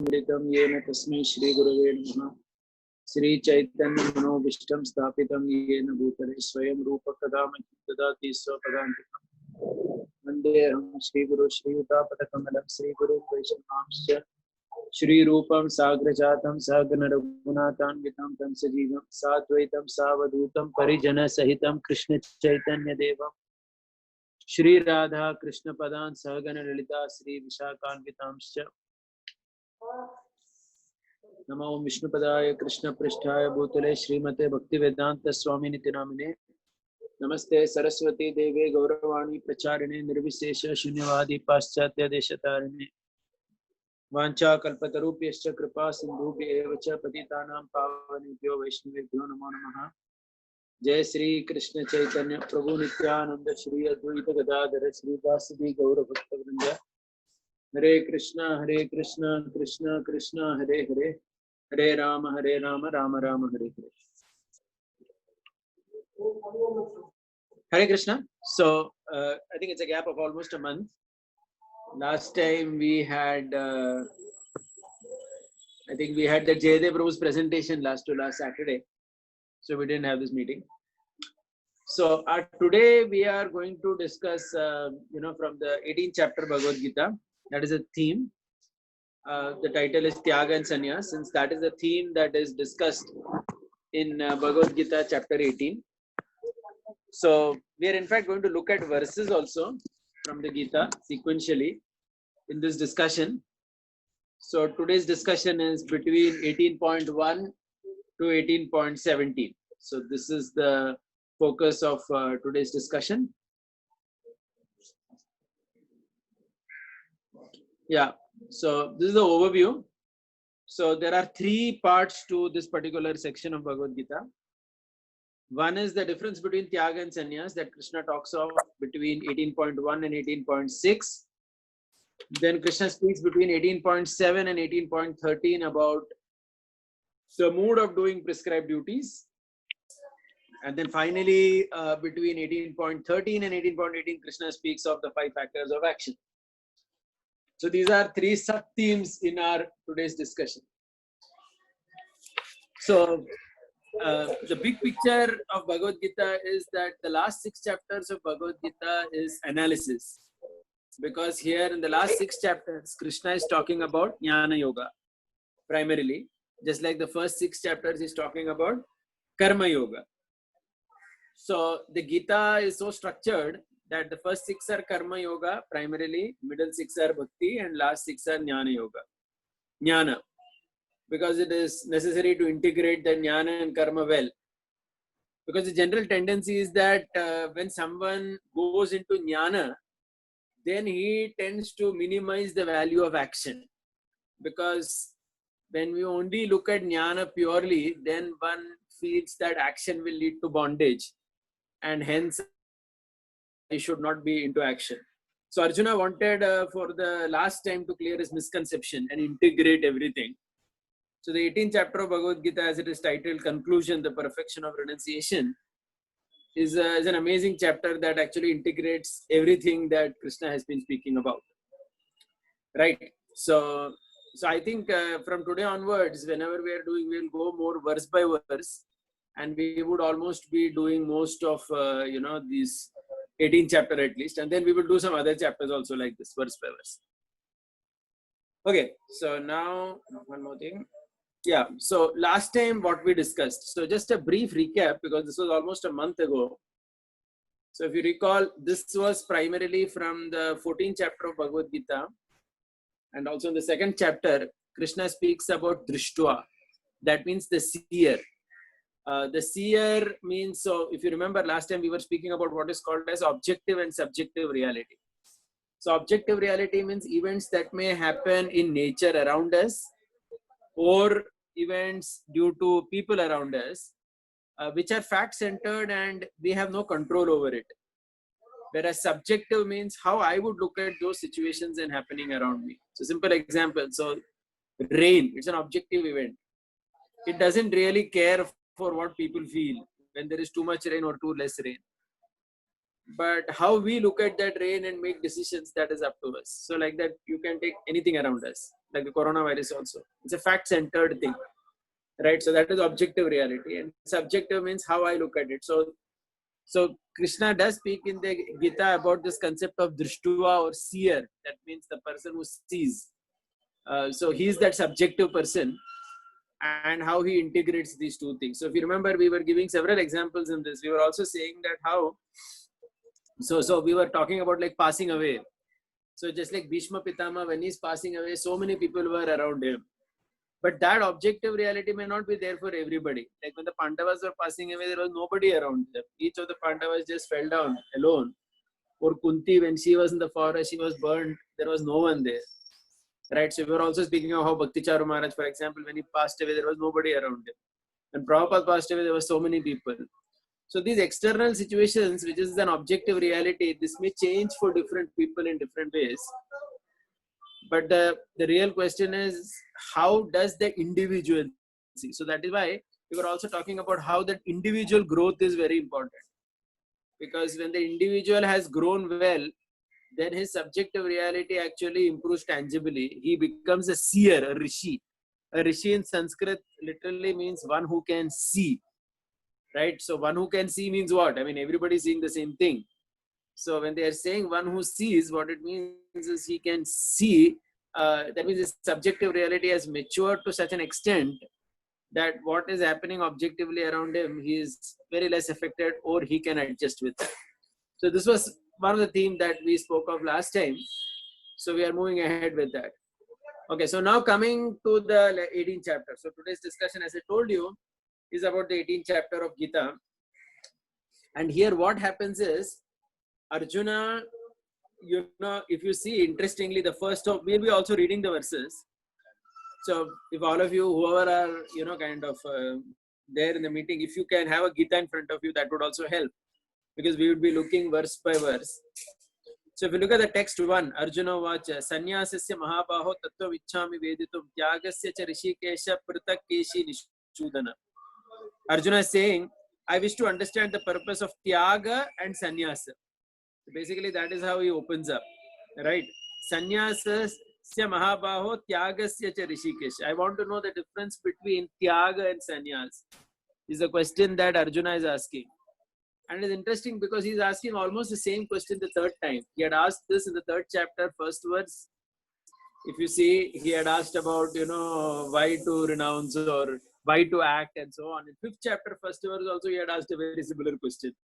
मिलितं येन तस्मै श्रीगुरवे नमः। श्रीचैतन्यमनोभीष्टं स्थापितं येन भूतले स्वयं रूपकदा मह्यं ददाति स्वपदान्तिकम्। वन्देऽहं श्रीगुरु श्रीयुतापदकमलं श्रीगुरुं वैष्णवांश्च श्रीरूपं साग्रजातं सहगणरघुनाथान्वितं तं सजीवं साद्वैतं सावधूतं परिजनसहितं कृष्णचैतन्यदेवं श्रीराधा कृष्णपदान् सहगणललिता श्रीविशाखान्वितांश्च नमो विष्णुपदाय कृष्णपृष्ठाय भूतले श्रीमते भक्तिवेदांत स्वामिनिति नामिने नमस्ते सरस्वती देवे गौरवाणी प्रचारिणे निर्विशेष शून्यवादी पाश्चात्य देशतारिणे वाञ्छाकल्पतरुभ्यश्च कृपा सिन्धुभ्येव च पतितानां पावनेभ्यो वैष्णवेभ्यो नमो नमः। जय श्री कृष्ण चैतन्य प्रभु नित्यानंद श्री अद्वैत गदाधर श्रीवासदि गौर भक्तवृंद। हरे कृष्णा कृष्ण कृष्ण हरे हरे, हरे Ram Ram Ram Hare Hare. Hare Krishna. So I think it's a gap of almost a month. Last time we had I think we had the Jayadev Prabhu's presentation last Saturday, so we didn't have this meeting. So today we are going to discuss from the 18th chapter Bhagavad Gita. That is a theme. The title is Tyaga and Sannyas, since that is the theme that is discussed in Bhagavad Gita chapter 18. So we are in fact going to look at verses also from the Gita sequentially in this discussion. So today's discussion is between 18.1 to 18.17. So this is the focus of today's discussion. Yeah, so this is the overview. So there are three parts to this particular section of Bhagavad Gita. One is the difference between Tyaga and Sannyas that Krishna talks of between 18.1 and 18.6. Then Krishna speaks between 18.7 and 18.13 about the mood of doing prescribed duties. And then finally, between 18.13 and 18.18, Krishna speaks of the 5 factors of action. So these are 3 sub-themes in our today's discussion. So the big picture of Bhagavad Gita is that the last 6 chapters of Bhagavad Gita is analysis. Because here in the last 6 chapters, Krishna is talking about Jnana Yoga primarily. Just like the first 6 chapters is talking about Karma Yoga. So the Gita is so structured that the first 6 are Karma Yoga primarily, middle 6 are Bhakti, and last 6 are Jnana Yoga. Jnana, because it is necessary to integrate the Jnana and Karma well. Because the general tendency is that when someone goes into Jnana, then he tends to minimize the value of action. Because when we only look at Jnana purely, then one feels that action will lead to bondage. And hence, he should not be into action. So Arjuna wanted for the last time to clear his misconception and integrate everything. So the 18th chapter of Bhagavad Gita, as it is titled Conclusion, the Perfection of Renunciation, is an amazing chapter that actually integrates everything that Krishna has been speaking about. Right. So I think from today onwards, whenever we are doing, we'll go more verse by verse, and we would almost be doing most of these 18th chapter at least, and then we will do some other chapters also like this, verse by verse. Okay, so now one more thing. Yeah, so last time what we discussed, so just a brief recap, because this was almost a month ago. So if you recall, this was primarily from the 14th chapter of Bhagavad Gita, and also in the 2nd chapter, Krishna speaks about Drishtva. That means the seer. The seer means, so if you remember last time we were speaking about what is called as objective and subjective reality. So objective reality means events that may happen in nature around us, or events due to people around us, which are fact-centered and we have no control over it. Whereas subjective means how I would look at those situations and happening around me. So simple example, so rain, it's an objective event. It doesn't really care for what people feel when there is too much rain or too less rain. but how we look at that rain and make decisions, that is up to us. So like that, you can take anything around us, like the coronavirus also. It's a fact-centered thing, right? So that is objective reality, and subjective means how I look at it. So Krishna does speak in the Gita about this concept of drishtuva or seer. That means the person who sees. So he's that subjective person, and how he integrates these two things. So if you remember, we were giving several examples in this. We were also saying that how, so we were talking about like passing away. So just like Bhishma Pitama, when he's passing away, so many people were around him. But that objective reality may not be there for everybody. Like when the Pandavas were passing away, there was nobody around them. Each of the Pandavas just fell down alone. Or Kunti, when she was in the forest, she was burned. There was no one there. Right? So we were also speaking of how Bhakti Charu Maharaj, for example, when he passed away, there was nobody around him. When Prabhupada passed away, there were so many people. So these external situations, which is an objective reality, this may change for different people in different ways. But the real question is, how does the individual see? So that is why we were also talking about how that individual growth is very important. Because when the individual has grown well, then his subjective reality actually improves tangibly. He becomes a seer, a rishi. A rishi in Sanskrit literally means one who can see. Right? So one who can see means what? I mean, everybody is seeing the same thing. So when they are saying one who sees, what it means is he can see. That means his subjective reality has matured to such an extent that what is happening objectively around him, he is very less affected, or he can adjust with that. So this was one of the themes that we spoke of last time. So we are moving ahead with that. Okay, so now coming to the 18th chapter. So today's discussion, as I told you, is about the 18th chapter of Gita. And here what happens is, Arjuna, you know, if you see, interestingly, the first of, we'll be also reading the verses. So if all of you, whoever are, you know, kind of there in the meeting, if you can have a Gita in front of you, that would also help, because we would be looking verse by verse. So if you look at the text 1, Arjuna vacha, Sanyasasya Mahabaho Tattva Vichchami Veditum Tyagasya cha Rishikesha Pratak Keshi Nishudana. Arjuna is saying, I wish to understand the purpose of Tyaga and Sannyasa. So basically, that is how he opens up, right? Sannyasasya Mahabaho Tyagasya cha Rishikesha. I want to know the difference between Tyaga and Sannyas. This is a question that Arjuna is asking. And it's interesting because he's asking almost the same question the third time. He had asked this in the 3rd chapter, first verse. If you see, he had asked about, you know, why to renounce or why to act and so on. In 5th chapter, first verse also, he had asked a very similar question.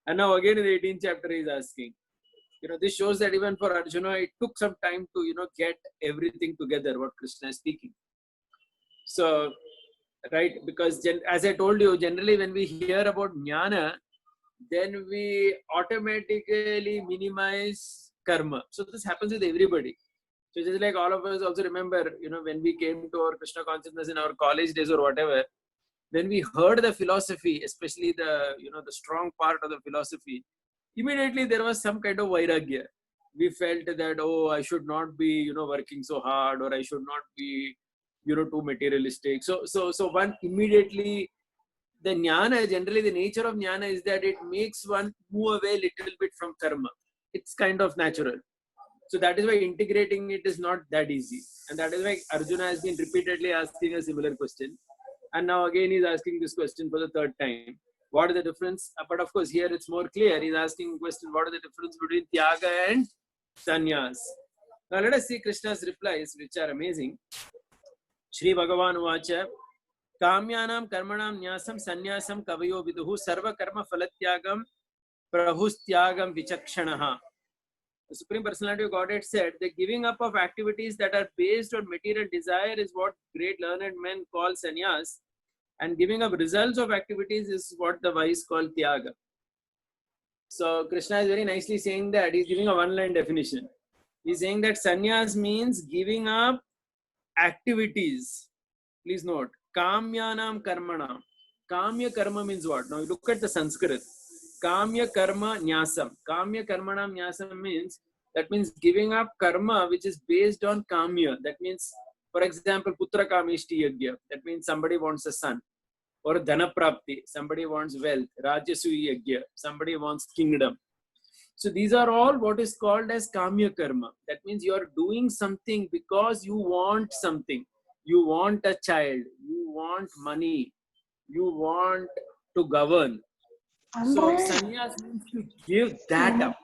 And now again in the 18th chapter, he is asking. You know, this shows that even for Arjuna, it took some time to, you know, get everything together, what Krishna is speaking. So, right, because as I told you, generally when we hear about jnana, then we automatically minimize karma. So this happens with everybody. So just like all of us also remember, you know, when we came to our Krishna consciousness in our college days or whatever, when we heard the philosophy, especially the, you know, the strong part of the philosophy, immediately there was some kind of vairagya. We felt that, oh, I should not be, you know, working so hard, or I should not be, you know, too materialistic. So one immediately, the jnana, generally the nature of jnana is that it makes one move away a little bit from karma. It's kind of natural. So that is why integrating it is not that easy. And that is why Arjuna has been repeatedly asking a similar question. And now again he's asking this question for the 3rd time. What is the difference? But of course here it's more clear. He's asking a question, what is the difference between Tyaga and Sannyas? Now let us see Krishna's replies, which are amazing. Shri Bhagavan Uvacha, Kamyanam Karmanam Nyasam Sannyasam Kavayo Viduhu Sarva Karma Phalatyagam Prahustyagam Vichakshanaha. The Supreme Personality of Godhead said, the giving up of activities that are based on material desire is what great learned men call sannyas, and giving up results of activities is what the wise call tyaga. So Krishna is very nicely saying that. He's giving a one-line definition. He's saying that sannyas means giving up activities. Please note, kamyanam karmanam. Kamya karma means what? Now you look at the Sanskrit. Kamya karma nyasam. Kamya karmanam nyasam means, that means giving up karma which is based on kamya. That means, for example, putra kamishti yagya. That means somebody wants a son. Or dhana prapti. Somebody wants wealth. Rajasuyi yagya. Somebody wants kingdom. So these are all what is called as kamya karma. That means you are doing something because you want something. You want a child, you want money, you want to govern. So sannyas means to give that up.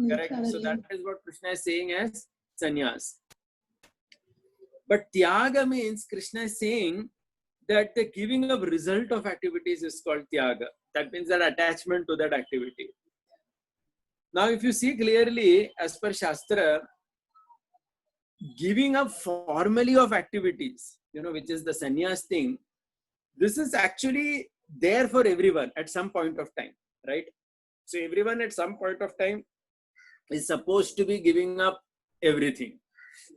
Correct. So that is what Krishna is saying as sannyas. But tyaga means Krishna is saying that the giving of result of activities is called tyaga. That means that attachment to that activity. Now, if you see clearly, as per Shastra, giving up formally of activities, which is the sannyas thing, this is actually there for everyone at some point of time, right? So everyone at some point of time is supposed to be giving up everything.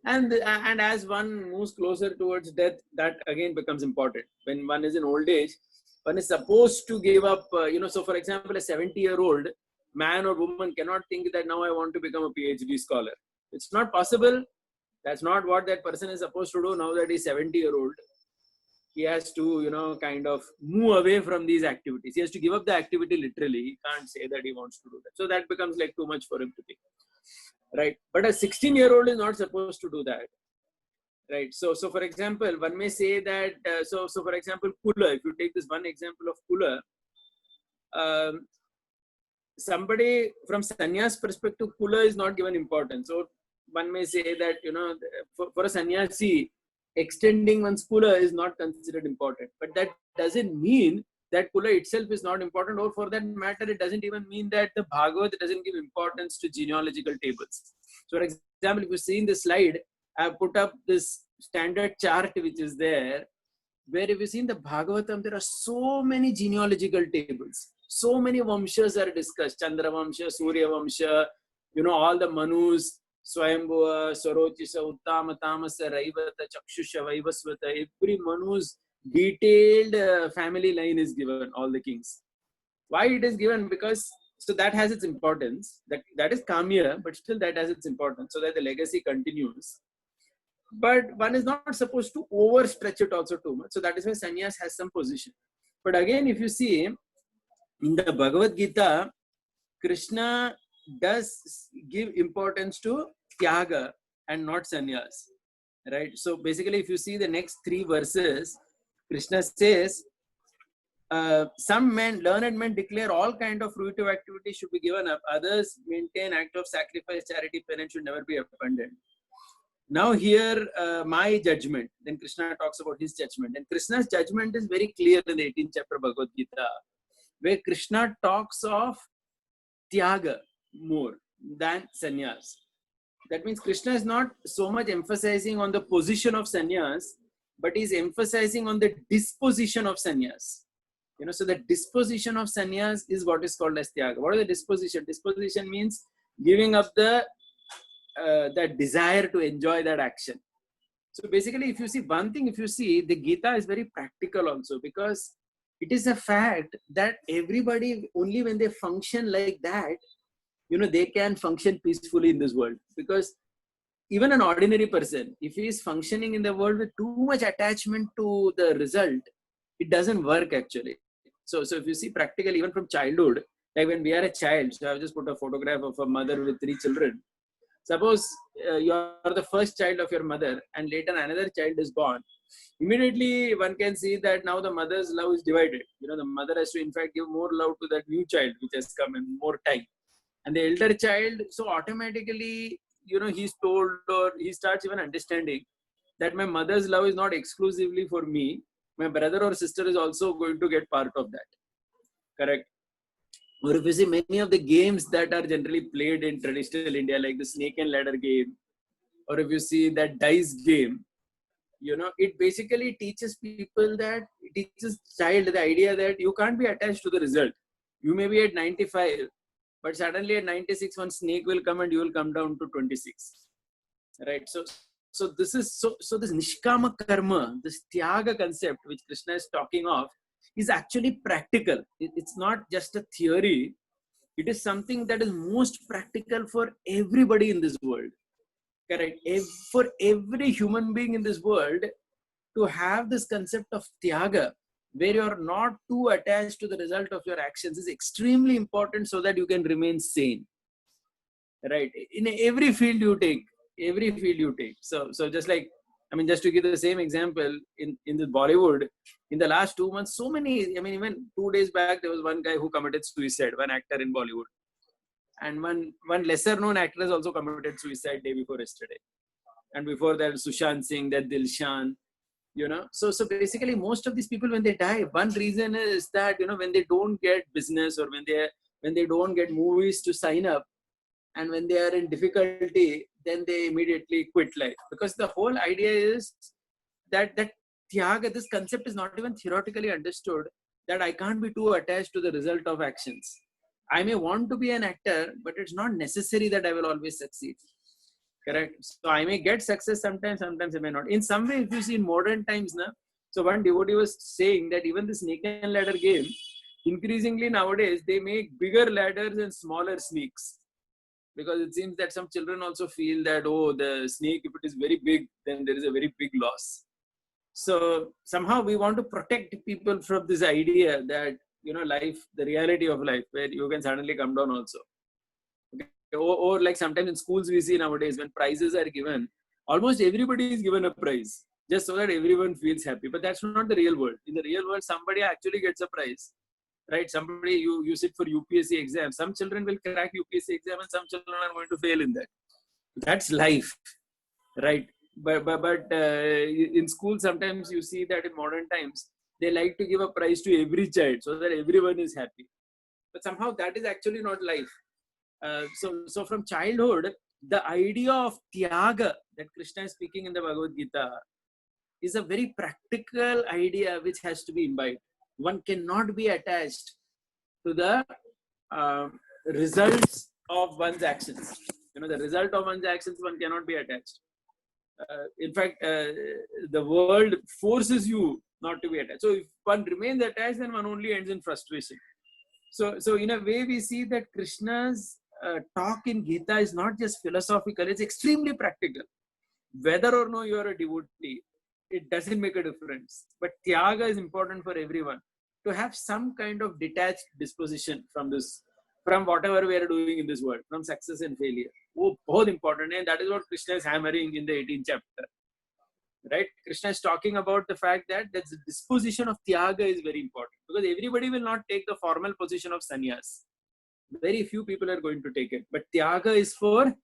And as one moves closer towards death, that again becomes important. When one is in old age, one is supposed to give up, so for example, a 70-year-old man or woman cannot think that now I want to become a PhD scholar. It's not possible. That's not what that person is supposed to do now that he's 70-year-old. He has to, kind of move away from these activities. He has to give up the activity literally. He can't say that he wants to do that. So that becomes like too much for him to think. Right. But a 16-year-old is not supposed to do that. Right. So for example, one may say that, so for example, Kula, if you take this one example of Kula, somebody from sannyas perspective, Kula is not given importance. So one may say that, for a sannyasi, extending one's Kula is not considered important. But that doesn't mean that Kula itself is not important, or for that matter, it doesn't even mean that the Bhagavad doesn't give importance to genealogical tables. So for example, if you see in the slide, I have put up this standard chart which is there, where if you see in the Bhagavatam, there are so many genealogical tables. So many Vamshas are discussed. Chandra Vamsha, Surya Vamsha, all the Manus, Swayambhuva, Sorochisa, Uttama, Tamasa, Raivata, Chakshusha, Vaivasvata, every Manu's detailed family line is given, all the kings. Why it is given? Because, so that has its importance. That is Kamya, but still that has its importance, so that the legacy continues. But one is not supposed to overstretch it also too much. So that is why sannyas has some position. But again, if you see, in the Bhagavad Gita, Krishna does give importance to tyaga and not sannyas, right? So basically, if you see the next 3 verses, Krishna says, some men, learned men, declare all kind of fruitive activities should be given up. Others maintain act of sacrifice, charity, penance should never be abandoned. Now here, my judgment. Then Krishna talks about his judgment. And Krishna's judgment is very clear in the 18th chapter of Bhagavad Gita, where Krishna talks of tyaga more than sannyas. That means Krishna is not so much emphasizing on the position of sannyas, but is emphasizing on the disposition of sannyas. So the disposition of sannyas is what is called as tyaga. What is the disposition? Disposition means giving up that desire to enjoy that action. So basically, if you see one thing, the Gita is very practical also, because it is a fact that everybody, only when they function like that, they can function peacefully in this world. Because even an ordinary person, if he is functioning in the world with too much attachment to the result, it doesn't work actually. So if you see practically, even from childhood, like when we are a child, so I've just put a photograph of a mother with 3 children. Suppose you are the first child of your mother and later another child is born. Immediately one can see that now the mother's love is divided. The mother has to in fact give more love to that new child which has come in, more time. And the elder child, so automatically, he's told, or he starts even understanding that my mother's love is not exclusively for me. My brother or sister is also going to get part of that. Correct? Or if you see many of the games that are generally played in traditional India, like the snake and ladder game, or if you see that dice game, it basically teaches people that, it teaches child the idea that you can't be attached to the result. You may be at 95, but suddenly at 96, one snake will come and you will come down to 26. Right? So this is, so this Nishkama Karma, this Tyaga concept which Krishna is talking of, is actually practical. It's not just a theory. It is something that is most practical for everybody in this world. Correct? For every human being in this world to have this concept of tyaga, where you are not too attached to the result of your actions, is extremely important so that you can remain sane. right? In every field you take, So just like, I mean, just to give the same example, in the Bollywood, in the last 2 months, so many, I mean, even 2 days back, there was one guy who committed suicide, one actor in Bollywood. And one lesser known actor has also committed suicide day before yesterday. And before that, Sushant Singh, that Dilshan, So basically, most of these people, when they die, one reason is that, when they don't get business, or when they don't get movies to sign up, and when they are in difficulty, then they immediately quit life. Because the whole idea is that Tyaga, this concept is not even theoretically understood, that I can't be too attached to the result of actions. I may want to be an actor, but it's not necessary that I will always succeed. Correct. So I may get success sometimes I may not. In some way, if you see in modern times now, so one devotee was saying that even the snake and ladder game, increasingly nowadays, they make bigger ladders and smaller snakes. Because it seems that some children also feel that, oh, the snake, if it is very big, then there is a very big loss. So somehow we want to protect people from this idea that, life, the reality of life, where you can suddenly come down also. Okay. Or like sometimes in schools we see nowadays, when prizes are given, almost everybody is given a prize just so that everyone feels happy. But that's not the real world. In the real world, somebody actually gets a prize, right? Somebody, you sit for UPSC exam. Some children will crack UPSC exam and some children are going to fail in that. That's life, right? But in school, sometimes you see that in modern times, they like to give a prize to every child so that everyone is happy. But somehow that is actually not life. So from childhood, the idea of Tyaga that Krishna is speaking in the Bhagavad Gita is a very practical idea which has to be imbibed. One cannot be attached to the results of one's actions. The result of one's actions, one cannot be attached. In fact, the world forces you not to be attached. So if one remains attached, then one only ends in frustration. So in a way, we see that Krishna's talk in Gita is not just philosophical, it's extremely practical. Whether or no you are a devotee, it doesn't make a difference. But Tyaga is important for everyone, to have some kind of detached disposition from whatever we are doing in this world, from success and failure. Oh, both important. And that is what Krishna is hammering in the 18th chapter. Right? Krishna is talking about the fact that the disposition of Tyaga is very important, because everybody will not take the formal position of sannyas. Very few people are going to take it, but Tyaga is for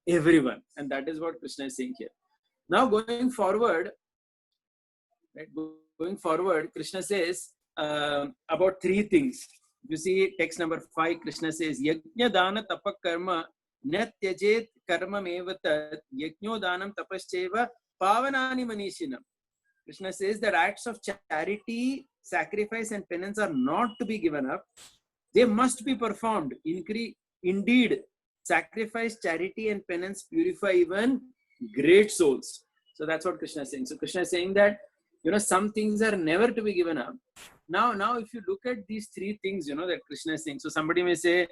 everyone, and that is what Krishna is saying here. Now going forward, Krishna says about three things. You see text number 5, Krishna says, Yajna dana tapak karma na tyajet karma mevatat yajno danam tapascheva pavanani manishinam. Krishna says that acts of charity, sacrifice and penance are not to be given up. They must be performed. Indeed, sacrifice, charity and penance purify even great souls. So that's what Krishna is saying. So Krishna is saying that, some things are never to be given up. Now, if you look at these three things, that Krishna is saying. So somebody may say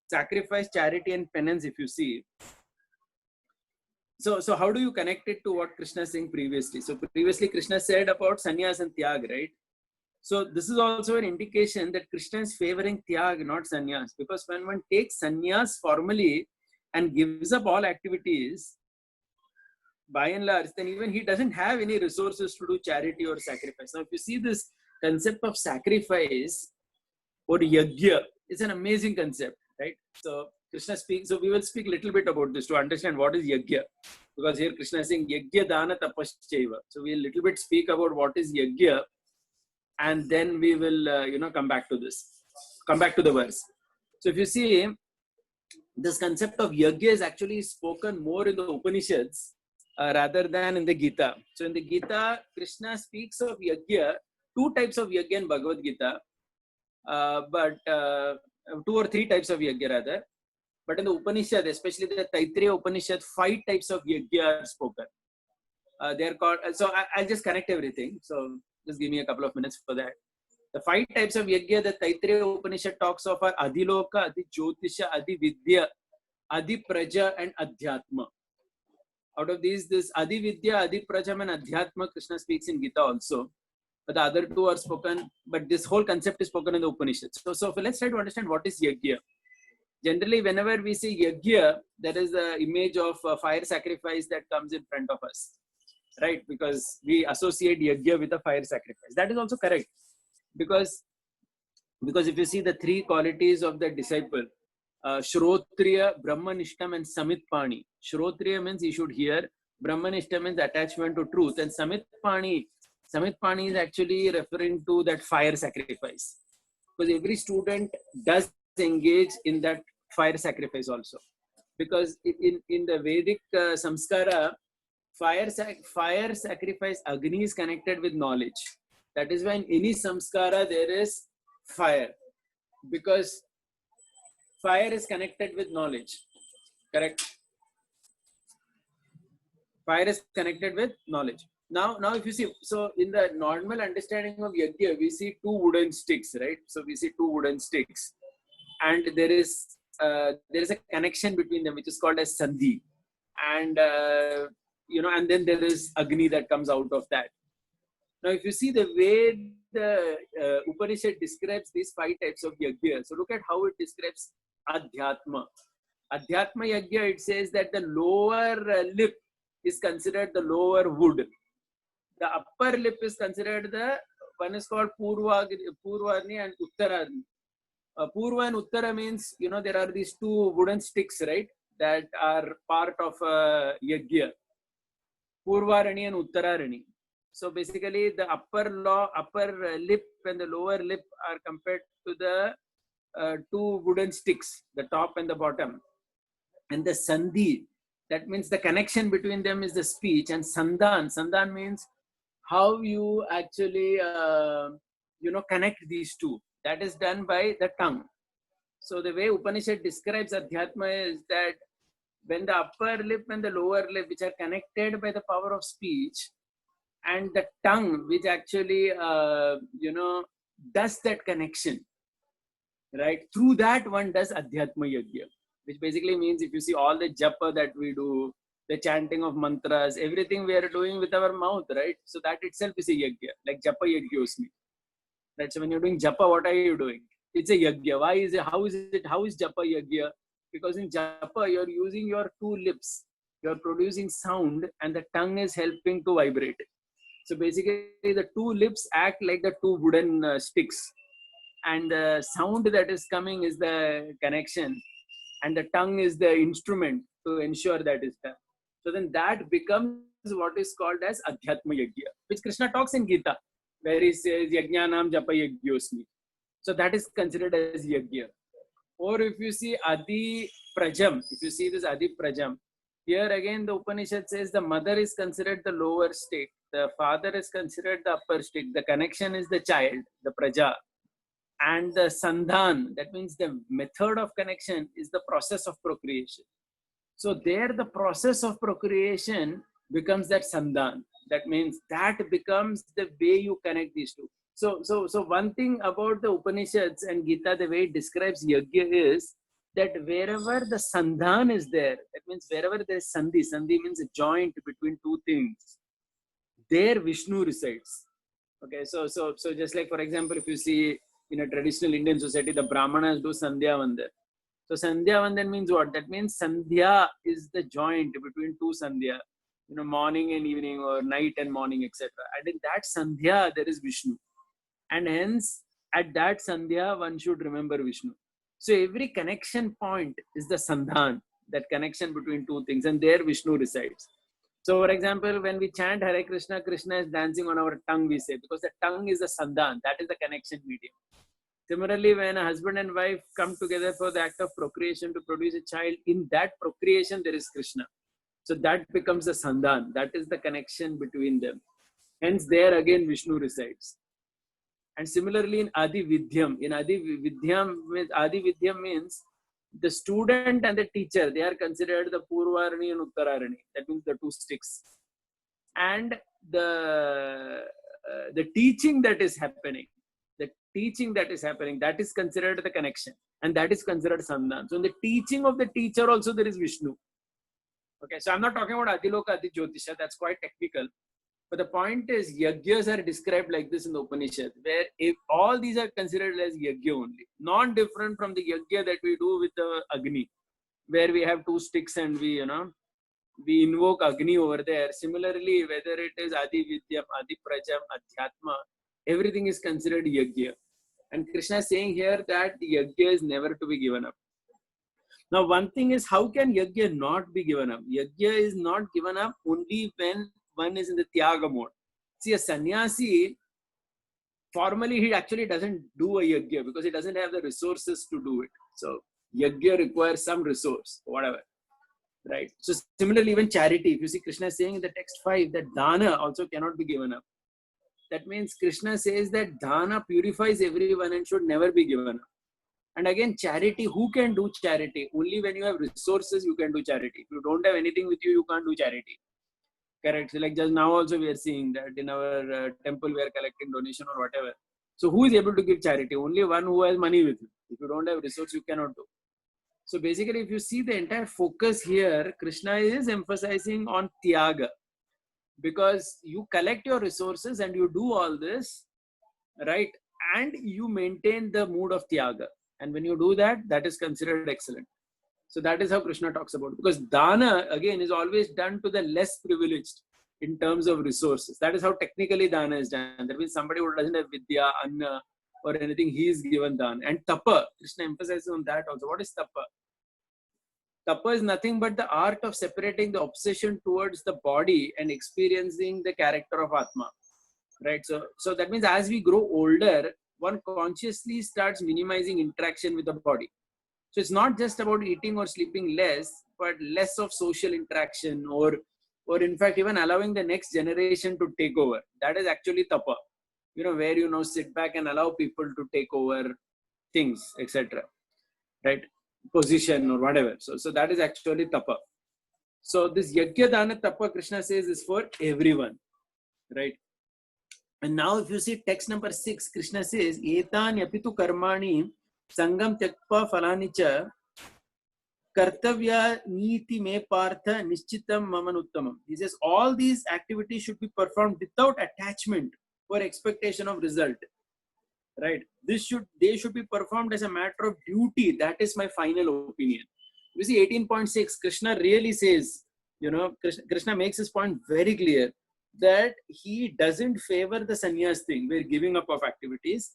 sacrifice, charity and penance, if you see. So how do you connect it to what Krishna is saying previously? So previously Krishna said about sannyas and tyag, right? So this is also an indication that Krishna is favoring tyag, not sannyas. Because when one takes sannyas formally and gives up all activities, by and large, then even he doesn't have any resources to do charity or sacrifice. Now, if you see this concept of sacrifice or yajna, it's an amazing concept, right? So Krishna speaks, so we will speak a little bit about this to understand what is yajna. Because here Krishna is saying yajna dana tapascheva. So we'll little bit speak about what is yajna, and then we will, come back to the verse. So if you see, this concept of yajna is actually spoken more in the Upanishads rather than in the Gita. So in the Gita, Krishna speaks of yajna, two types of yajna in Bhagavad Gita, but 2 or 3 types of yajna rather. But in the Upanishad, especially the Taittiriya Upanishad, 5 types of yajna are spoken. They are called, so I'll just connect everything. So just give me a couple of minutes for that. The 5 types of yajna that Taittiriya Upanishad talks of are Adhiloka, Adhijyotisha, Adhividya, Adhipraja and Adhyatma. Out of these, this Adhividya, Adhiprajam and Adhyatma, Krishna speaks in Gita also. But the other 2 are spoken, but this whole concept is spoken in the Upanishad. So let's try to understand what is yajna. Generally, whenever we see yajna, there is the image of fire sacrifice that comes in front of us, right? Because we associate yajna with a fire sacrifice. That is also correct, because if you see the three qualities of the disciple, Shrotriya, Brahmanishtam, and Samitpani. Shrotriya means he should hear. Brahmanishtam means attachment to truth. And Samitpani is actually referring to that fire sacrifice. Because every student does engage in that fire sacrifice also. Because in the Vedic samskara, fire sacrifice, Agni is connected with knowledge. That is why in any samskara there is fire. Because fire is connected with knowledge. Correct? Fire is connected with knowledge. Now if you see, so in the normal understanding of yajna, we see two wooden sticks, right? So we see two wooden sticks, and there is a connection between them, which is called as sandhi, and and then there is Agni that comes out of that. Now, if you see the way the Upanishad describes these 5 types of yajna, so look at how it describes Adhyatma. Adhyatma yajna, it says that the lower lip is considered the lower wood. The upper lip is considered one is called Purvarni and Uttararni. Purva and Uttara means, there are these 2 wooden sticks, right, that are part of yajna. Purvarani and Uttararani. So basically the upper lip and the lower lip are compared to the 2 wooden sticks, the top and the bottom. And the sandhi, that means the connection between them is the speech. And sandhan means how you actually, connect these 2. That is done by the tongue. So the way Upanishad describes Adhyatma is that when the upper lip and the lower lip, which are connected by the power of speech, and the tongue, which actually, does that connection, right? Through that one does Adhyatma Yajna, which basically means if you see all the japa that we do, the chanting of mantras, everything we are doing with our mouth, right? So that itself is a yajna, like japa yajna. Right? So when you're doing japa, what are you doing? It's a yajna. Why is it? How is japa yajna? Because in japa, you're using your 2 lips. You're producing sound and the tongue is helping to vibrate. So basically the 2 lips act like the 2 wooden sticks. And the sound that is coming is the connection. And the tongue is the instrument to ensure that is done. So then that becomes what is called as Adhyatma Yajna, which Krishna talks in Gita, where he says Yajnanam Japa Yajyosmi. So that is considered as Yajna. Or if you see Adi Prajam, if you see this Adi Prajam, here again the Upanishad says the mother is considered the lower state, the father is considered the upper state, the connection is the child, the Praja. And the Sandhan, that means the method of connection, is the process of procreation. So there the process of procreation becomes that Sandhan. That means that becomes the way you connect these 2. So one thing about the Upanishads and Gita, the way it describes Yajna is that wherever the Sandhan is there, that means wherever there is Sandhi means a joint between 2 things, there Vishnu resides. Okay, so just like for example, if you see in a traditional Indian society, the Brahmanas do Sandhya Vandan. So Sandhya Vandan means what? That means Sandhya is the joint between 2 Sandhya, morning and evening or night and morning, etc. And in that Sandhya, there is Vishnu. And hence, at that Sandhya, one should remember Vishnu. So every connection point is the Sandhan, that connection between 2 things, and there Vishnu resides. So for example, when we chant Hare Krishna, Krishna is dancing on our tongue, we say, because the tongue is the Sandhan, that is the connection medium. Similarly, when a husband and wife come together for the act of procreation to produce a child, in that procreation, there is Krishna. So that becomes the Sandhan, that is the connection between them. Hence, there again Vishnu resides. And similarly in Adi Vidyam, Adi Vidyam means the student and the teacher, they are considered the Purvarani and Uttararani. That means the 2 sticks. And the teaching that is happening, that is considered the connection. And that is considered Sandhan. So in the teaching of the teacher also there is Vishnu. Okay, so I'm not talking about Adiloka, Adi Jyotisha, that's quite technical. But the point is, yagyas are described like this in the Upanishad, where if all these are considered as yagya only, non-different from the yagya that we do with the Agni, where we have two sticks and we invoke Agni over there. Similarly, whether it is Adi Vidyam, Adi Prajam, Adhyatma, everything is considered yagya. And Krishna is saying here that the yagya is never to be given up. Now, one thing is, how can yagya not be given up? Yagya is not given up only when one is in the Tyaga mode. See, a sannyasi, formally, he actually doesn't do a yagya because he doesn't have the resources to do it. So, yagya requires some resource, whatever. Right? So, similarly, even charity, if you see Krishna saying in the text 5 that dana also cannot be given up. That means Krishna says that dana purifies everyone and should never be given up. And again, charity, who can do charity? Only when you have resources, you can do charity. If you don't have anything with you, you can't do charity. Correct. So like just now also we are seeing that in our temple we are collecting donation or whatever. So who is able to give charity? Only one who has money with you. If you don't have resource, you cannot do. So basically, if you see the entire focus here, Krishna is emphasizing on Tyaga. Because you collect your resources and you do all this, right? And you maintain the mood of Tyaga. And when you do that, that is considered excellent. So that is how Krishna talks about it. Because dana, again, is always done to the less privileged in terms of resources. That is how technically dana is done. That means somebody who doesn't have vidya, anna, or anything, he is given dana. And tapa, Krishna emphasizes on that also. What is tapa? Tapa is nothing but the art of separating the obsession towards the body and experiencing the character of Atma. Right? So that means as we grow older, one consciously starts minimizing interaction with the body. So it's not just about eating or sleeping less, but less of social interaction or in fact, even allowing the next generation to take over. That is actually tapa. Where sit back and allow people to take over things, etc. Right? Position or whatever. So that is actually tapa. So this yajna dana tapa, Krishna says, is for everyone. Right? And now if you see text number 6, Krishna says, Etan yapitu karmani Sangam Tyakpa Falanicha Kartavya Niti Me Partha Nishchitam Mamanuttamam. He says all these activities should be performed without attachment or expectation of result. Right? They should be performed as a matter of duty. That is my final opinion. You see 18.6, Krishna really says, Krishna makes his point very clear that he doesn't favor the sannyas thing, where giving up of activities.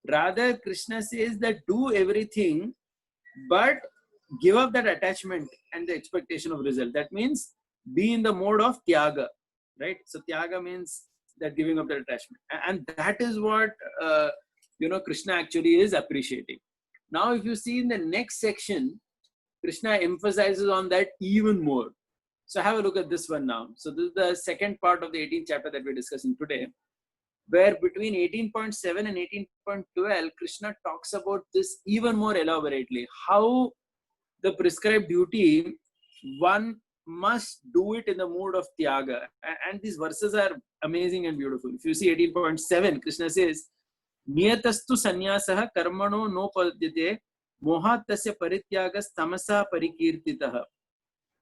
Rather, Krishna says that do everything, but give up that attachment and the expectation of result. That means be in the mode of Tyaga, right? So Tyaga means that giving up that attachment. And that is what, Krishna actually is appreciating. Now, if you see in the next section, Krishna emphasizes on that even more. So have a look at this one now. So this is the second part of the 18th chapter that we're discussing today, where between 18.7 and 18.12, Krishna talks about this even more elaborately. How the prescribed duty, one must do it in the mood of Tyaga. And these verses are amazing and beautiful. If you see 18.7, Krishna says, Niyatastu sanyasaha karmano no padyate mohat tasya parityagas tamasa parikirtitaha.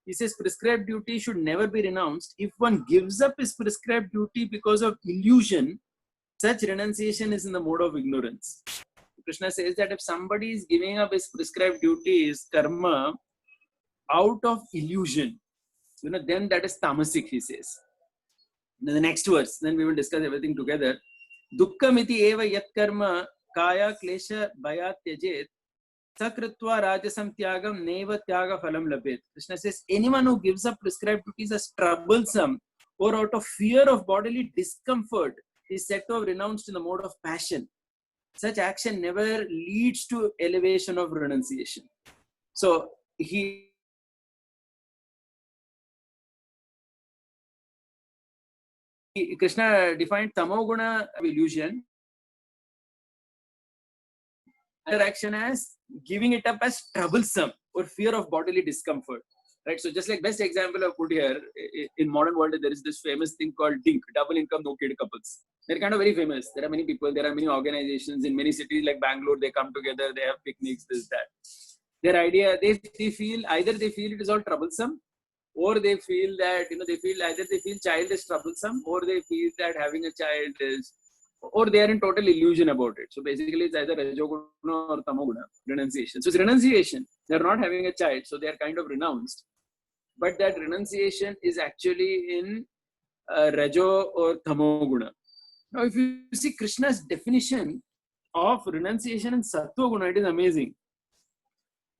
He says prescribed duty should never be renounced. If one gives up his prescribed duty because of illusion, such renunciation is in the mode of ignorance. Krishna says that if somebody is giving up his prescribed duties, karma, out of illusion, then that is tamasic, he says. In the next verse, then we will discuss everything together. Dukkhamiti eva yat karma kaya klesha bhayat tyajet sakritva rajasam tyagam neva tyaga phalam labet. Krishna says anyone who gives up prescribed duties as troublesome or out of fear of bodily discomfort is said to have renounced in the mode of passion. Such action never leads to elevation of renunciation. So Krishna defined tamoguna illusion interaction as giving it up as troublesome or fear of bodily discomfort. Right? So just like best example I've put here, in modern world, there is this famous thing called DINK, double income, no kid couples. They're kind of very famous. There are many people, there are many organizations in many cities like Bangalore, they come together, they have picnics, this, that. Their idea, they feel, either they feel it is all troublesome or they feel that, they feel either they feel child is troublesome, or they feel that having a child is, or they are in total illusion about it. So basically it's either Rajoguna or Tamoguna, renunciation. So it's renunciation. They're not having a child, so they are kind of renounced. But that renunciation is actually in Rajo or Tamoguna. Now, if you see Krishna's definition of renunciation in Sattva Guna, it is amazing.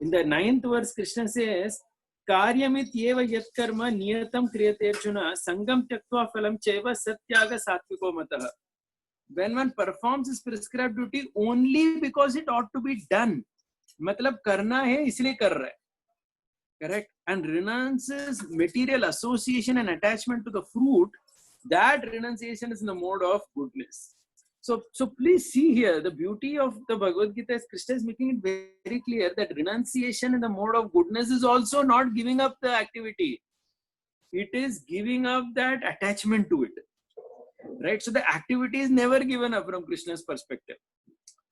In the 9th verse, Krishna says, Karyamit yeva yat karma niyatam kriyate arjuna sangam tyaktva phalam cheva satyaga satviko matah. When one performs his prescribed duty only because it ought to be done, matlab karna hai isliye kar raha hai. Correct? And renounces material association and attachment to the fruit, that renunciation is in the mode of goodness. So please see here the beauty of the Bhagavad Gita is Krishna is making it very clear that renunciation in the mode of goodness is also not giving up the activity. It is giving up that attachment to it. Right? So the activity is never given up from Krishna's perspective.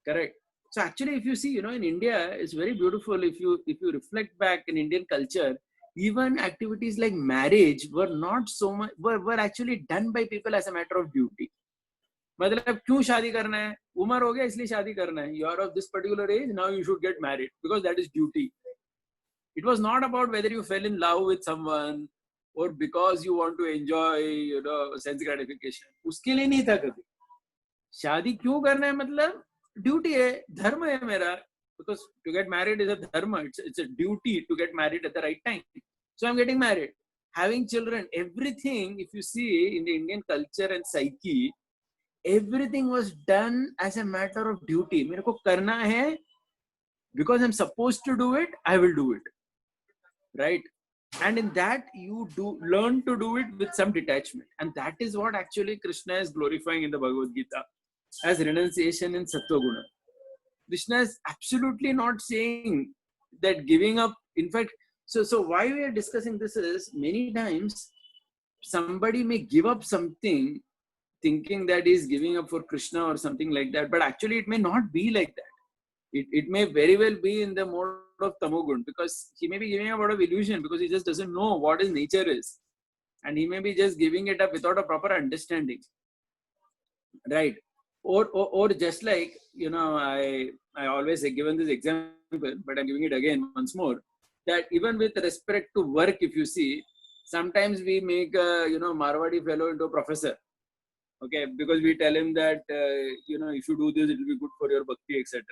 Correct? So actually, if you see, in India, it's very beautiful. If you reflect back in Indian culture, even activities like marriage were not so much, were actually done by people as a matter of duty. मतलब क्यों शादी करना है? उम्र हो गया इसलिए शादी करना है. You are of this particular age, now you should get married because that is duty. It was not about whether you fell in love with someone or because you want to enjoy, sense gratification. उसके लिए नहीं था कभी. शादी क्यों करना है मतलब duty है, धर्म है मेरा. Because to get married is a dharma. It's a duty to get married at the right time. So I'm getting married. Having children, everything, if you see in the Indian culture and psyche, everything was done as a matter of duty. मेरे को करना है, because I'm supposed to do it, I will do it. Right? And in that, you learn to do it with some detachment. And that is what actually Krishna is glorifying in the Bhagavad Gita as renunciation in Sattva Guna. Krishna is absolutely not saying that giving up. In fact, so why we are discussing this is many times somebody may give up something thinking that he's giving up for Krishna or something like that, but actually it may not be like that. It may very well be in the mode of Tamogun, because he may be giving up out of illusion because he just doesn't know what his nature is. And he may be just giving it up without a proper understanding. Right? Or just like, I always have given this example, but I'm giving it again once more, that even with respect to work, if you see, sometimes we make a, Marwadi fellow into a professor. Okay, because we tell him that, if you do this, it will be good for your bhakti, etc.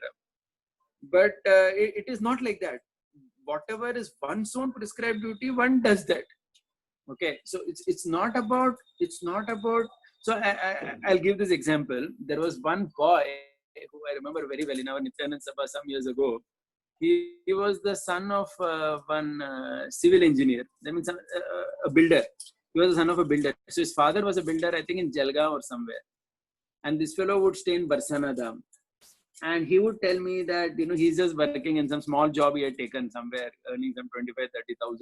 But it is not like that. Whatever is one's own prescribed duty, one does that. Okay, so it's not about. So I'll give this example. There was one boy who I remember very well in our Nityanand Sabha some years ago. He was the son of one civil engineer. That means a builder. He was the son of a builder. So his father was a builder, I think in Jalgaon or somewhere. And this fellow would stay in Barsana Dham. And he would tell me that, he's just working in some small job he had taken somewhere, earning some 25,000-30,000.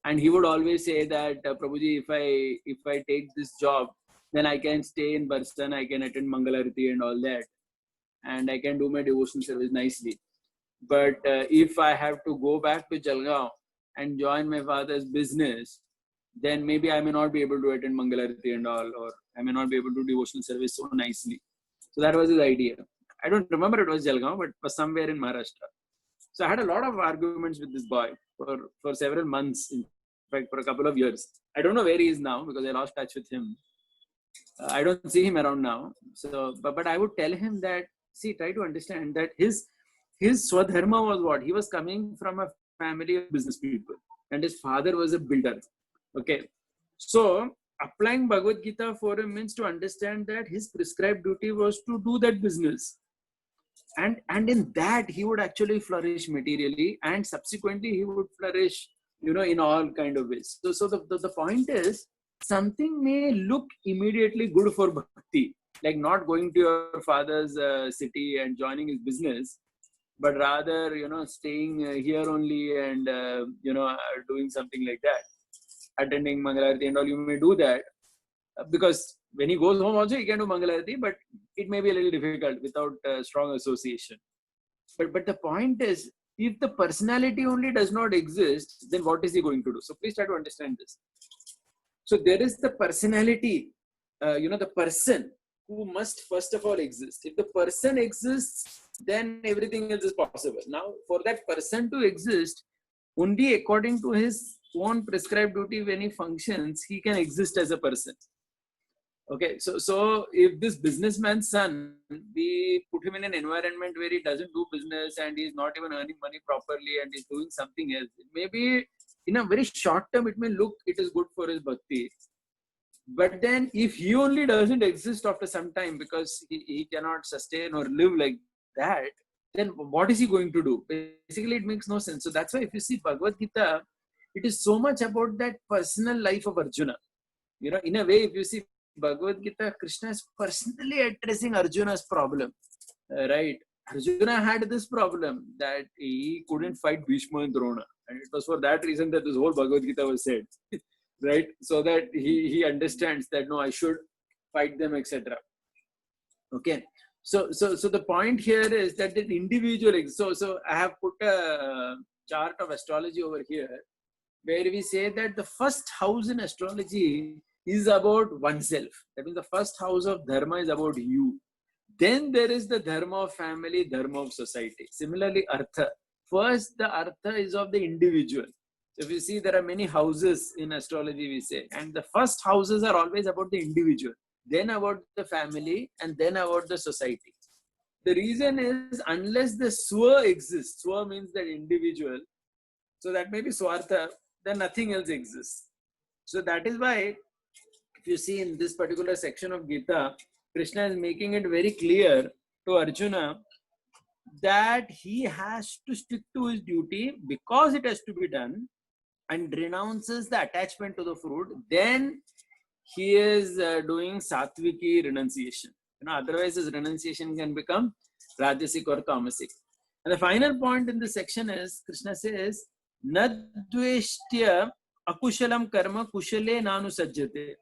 And he would always say that, Prabhuji, if I take this job, then I can stay in Barsana, I can attend Mangalarati and all that. And I can do my devotional service nicely. But if I have to go back to Jalgaon and join my father's business, then maybe I may not be able to attend Mangalarati and all, or I may not be able to do devotional service so nicely. So that was his idea. I don't remember it was Jalgaon, but it was somewhere in Maharashtra. So I had a lot of arguments with this boy for several months, in fact, for a couple of years. I don't know where he is now because I lost touch with him. I don't see him around now. So, but I would tell him that, see, try to understand that his Swadharma was what? He was coming from a family of business people and his father was a builder. Okay. So applying Bhagavad Gita for him means to understand that his prescribed duty was to do that business. And in that he would actually flourish materially, and subsequently he would flourish, in all kind of ways. So the point is, something may look immediately good for bhakti, like not going to your father's city and joining his business, but rather, staying here only and, doing something like that, attending Mangalarati and all. You may do that because when he goes home also, he can do Mangalarati, but it may be a little difficult without strong association. But the point is, If the personality only does not exist, then what is he going to do? So please try to understand this. So there is the personality, the person who must first of all exist. If the person exists, then everything else is possible. Now, for that person to exist, only according to his own prescribed duty when he functions, he can exist as a person. Okay, so if this businessman's son, we put him in an environment where he doesn't do business and he's not even earning money properly and he's doing something else, maybe in a very short term it may look it is good for his bhakti. But then if he only doesn't exist after some time because he cannot sustain or live like that, then what is he going to do? Basically, it makes no sense. So that's why if you see Bhagavad Gita, it is so much about that personal life of Arjuna. In a way, if you see Bhagavad Gita, Krishna is personally addressing Arjuna's problem, right? Arjuna had this problem that he couldn't fight Bhishma and Drona, and it was for that reason that this whole Bhagavad Gita was said, right? So that he understands that no, I should fight them, etc. Okay, so the point here is that the individual. So I have put a chart of astrology over here, where we say that the first house in astrology is about oneself. That means the first house of dharma is about you. Then there is the dharma of family, dharma of society. Similarly, artha. First, the artha is of the individual. So if you see, there are many houses in astrology, we say. And the first houses are always about the individual. Then about the family, and then about the society. The reason is, unless the swa exists, swa means that individual. So that may be swartha, then nothing else exists. So that is why, if you see in this particular section of Gita, Krishna is making it very clear to Arjuna that he has to stick to his duty because it has to be done, and renounces the attachment to the fruit. Then he is doing sattviki renunciation. Otherwise his renunciation can become rajasic or tamasic. And the final point in this section is, Krishna says, Nadveshtya akushalam karma kushale nanu sajjate.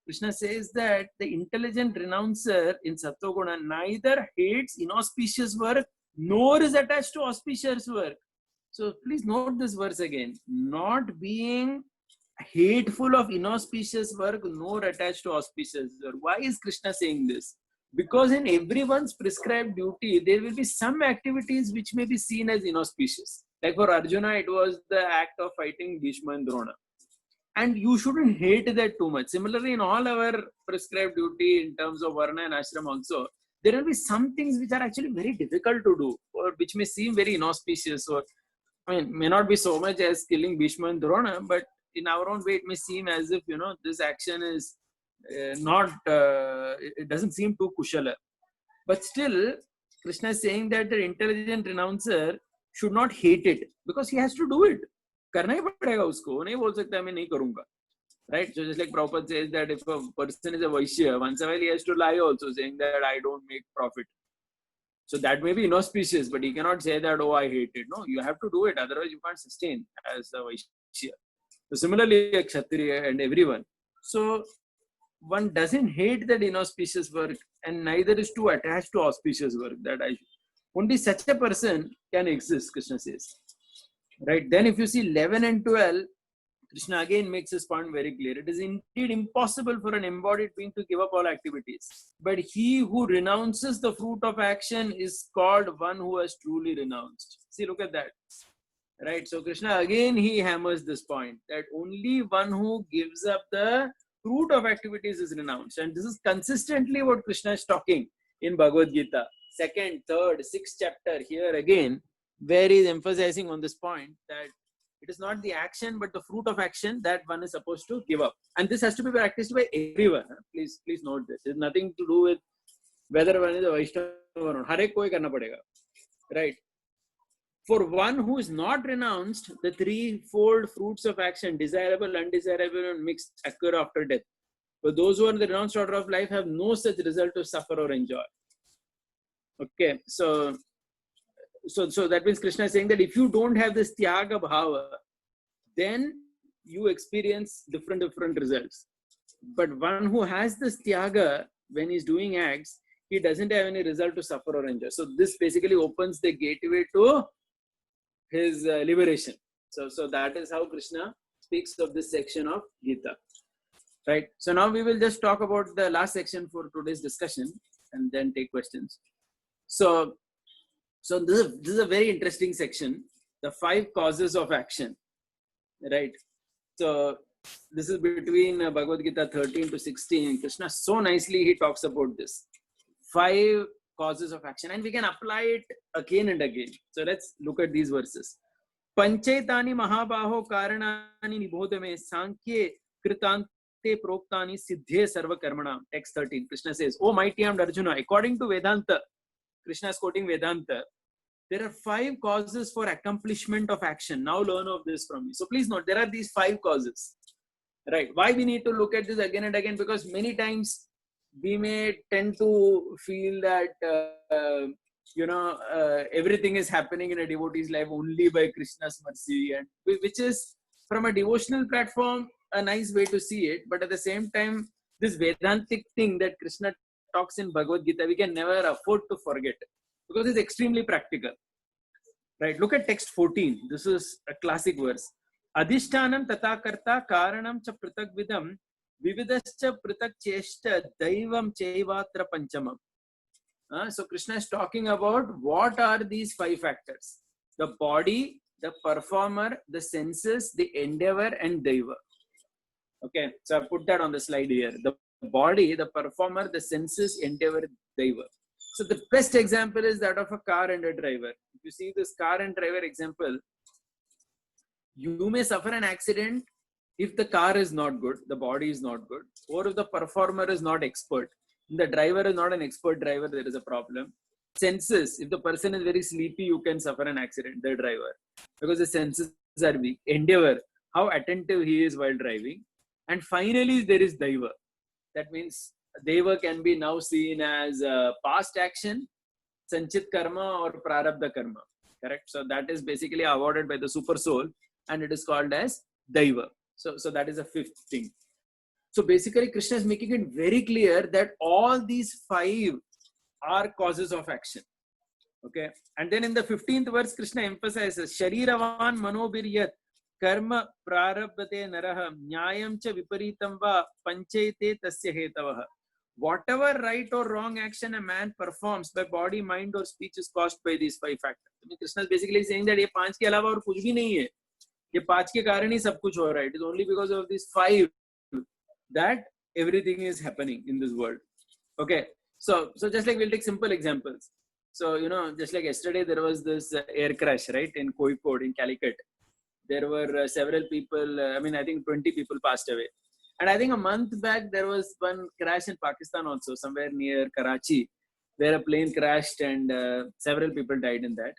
Krishna says that the intelligent renouncer in Sattva-guna neither hates inauspicious work nor is attached to auspicious work. So please note this verse again. Not being hateful of inauspicious work nor attached to auspicious work. Why is Krishna saying this? Because in everyone's prescribed duty, there will be some activities which may be seen as inauspicious. Like for Arjuna, it was the act of fighting Bhishma and Drona. And you shouldn't hate that too much. Similarly, in all our prescribed duty in terms of Varna and Ashram also, there will be some things which are actually very difficult to do, or which may seem very inauspicious, or may not be so much as killing Bhishma and Drona, but in our own way, it may seem as if, this action is it doesn't seem too kushala. But still, Krishna is saying that the intelligent renouncer should not hate it because he has to do it. करना ही पड़ेगा उसको, नहीं बोल सकता मैं नहीं करूंगा, right? So just like Prabhupada says that if a person is a Vaishya, once in a while he has to lie also, saying that I don't make profit. So that may be inauspicious, but he cannot say that, oh, I hate it. No, you have to do it, otherwise you can't sustain as a Vaishya. So similarly, a Kshatriya and everyone. So one doesn't hate that inauspicious work, and neither is too attached to auspicious work. That only such a person can exist, Krishna says. Right, then if you see 11 and 12, Krishna again makes his point very clear. It is indeed impossible for an embodied being to give up all activities. But he who renounces the fruit of action is called one who has truly renounced. See, look at that. Right, so Krishna again, he hammers this point that only one who gives up the fruit of activities is renounced. And this is consistently what Krishna is talking in Bhagavad Gita. 2nd, 3rd, 6th chapter, here again, where he is emphasizing on this point that it is not the action but the fruit of action that one is supposed to give up, and this has to be practiced by everyone. Please note this. It has nothing to do with whether one is a Vaishnava or not. Har ek koi karna padega, right? For one who is not renounced, the threefold fruits of action, desirable, undesirable, and mixed, occur after death. But those who are in the renounced order of life have no such result to suffer or enjoy. Okay, so that means Krishna is saying that if you don't have this tyaga bhava, then you experience different results. But one who has this tyaga, when he's doing acts, he doesn't have any result to suffer or enjoy. So this basically opens the gateway to his liberation. So that is how Krishna speaks of this section of Gita. Right. So now we will just talk about the last section for today's discussion and then take questions. So this is a very interesting section, the 5 causes of action. Right. So this is between Bhagavad Gita 13 to 16. Krishna so nicely he talks about this 5 causes of action, and we can apply it again and again. So let's look at these verses. Panchaitani mahabaho karanani nibodhame sankhye kritante proktani siddhe sarva karmana. Text 13. Krishna says, "O mighty armed Arjuna, according to Vedanta," Krishna is quoting Vedanta, "there are 5 causes for accomplishment of action. Now learn of this from me." So please note, there are these 5 causes. Right. Why we need to look at this again and again? Because many times we may tend to feel that everything is happening in a devotee's life only by Krishna's mercy, and which is from a devotional platform a nice way to see it. But at the same time, this Vedantic thing that Krishna talks in Bhagavad Gita, we can never afford to forget because it's extremely practical. Right. Look at text 14. This is a classic verse. Adhishtanam tata karta karanam cha pratak vidam vividascha pratak cheshta daivam chaivatra panchamam. So Krishna is talking about what are these 5 factors: the body, the performer, the senses, the endeavor, and daiva. Okay, so I put that on the slide here. The body, the performer, the senses, endeavor, daiva. So the best example is that of a car and a driver. If you see this car and driver example, you may suffer an accident if the car is not good, the body is not good, or if the performer is not expert. The driver is not an expert driver, there is a problem. Senses, if the person is very sleepy, you can suffer an accident, the driver, because the senses are weak. Endeavor, how attentive he is while driving. And finally, there is daiva. That means daiva can be now seen as past action, sanchit karma, or prarabdha karma. Correct? So that is basically awarded by the super soul, and it is called as daiva. So that is a 5th thing. So basically, Krishna is making it very clear that all these 5 are causes of action. Okay. And then in the 15th verse, Krishna emphasizes, Shariravan manobiryat karma prarabdate naraha nyayam cha viparitam va panchayate tasya hetavaha. Whatever right or wrong action a man performs by body, mind, or speech is caused by these 5 factors. I mean, Krishna is basically saying that ये 5 के अलावा और कुछ भी नहीं है. ये 5 के कारण ही सब कुछ हो रहा है. It is only because of these 5 that everything is happening in this world. Okay, so just like we'll take simple examples. So just like yesterday there was this air crash, right, in Kozhikode in Calicut. There were several people. I think 20 people passed away. And I think a month back there was one crash in Pakistan also, somewhere near Karachi, where a plane crashed and several people died in that.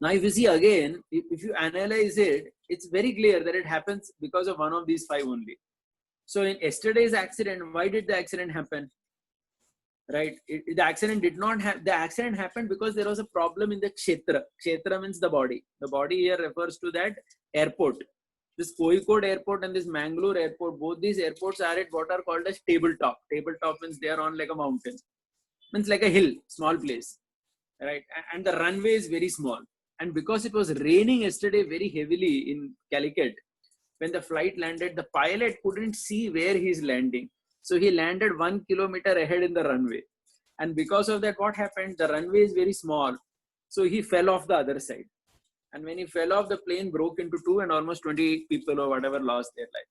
Now, if you see again, if you analyze it, it's very clear that it happens because of one of these 5 only. So in yesterday's accident, why did the accident happen? Right? The accident did not have, the accident happened because there was a problem in the kshetra. Kshetra means the body. The body here refers to that airport. This Kozhikode airport and this Mangalore airport, both these airports are at what are called as tabletop. Tabletop means they are on like a mountain. Means like a hill, small place. Right? And the runway is very small. And because it was raining yesterday very heavily in Calicut, when the flight landed, the pilot couldn't see where he's landing. So he landed 1 kilometer ahead in the runway. And because of that, what happened? The runway is very small. So he fell off the other side. And when he fell off, the plane broke into 2 and almost 20 people or whatever lost their life.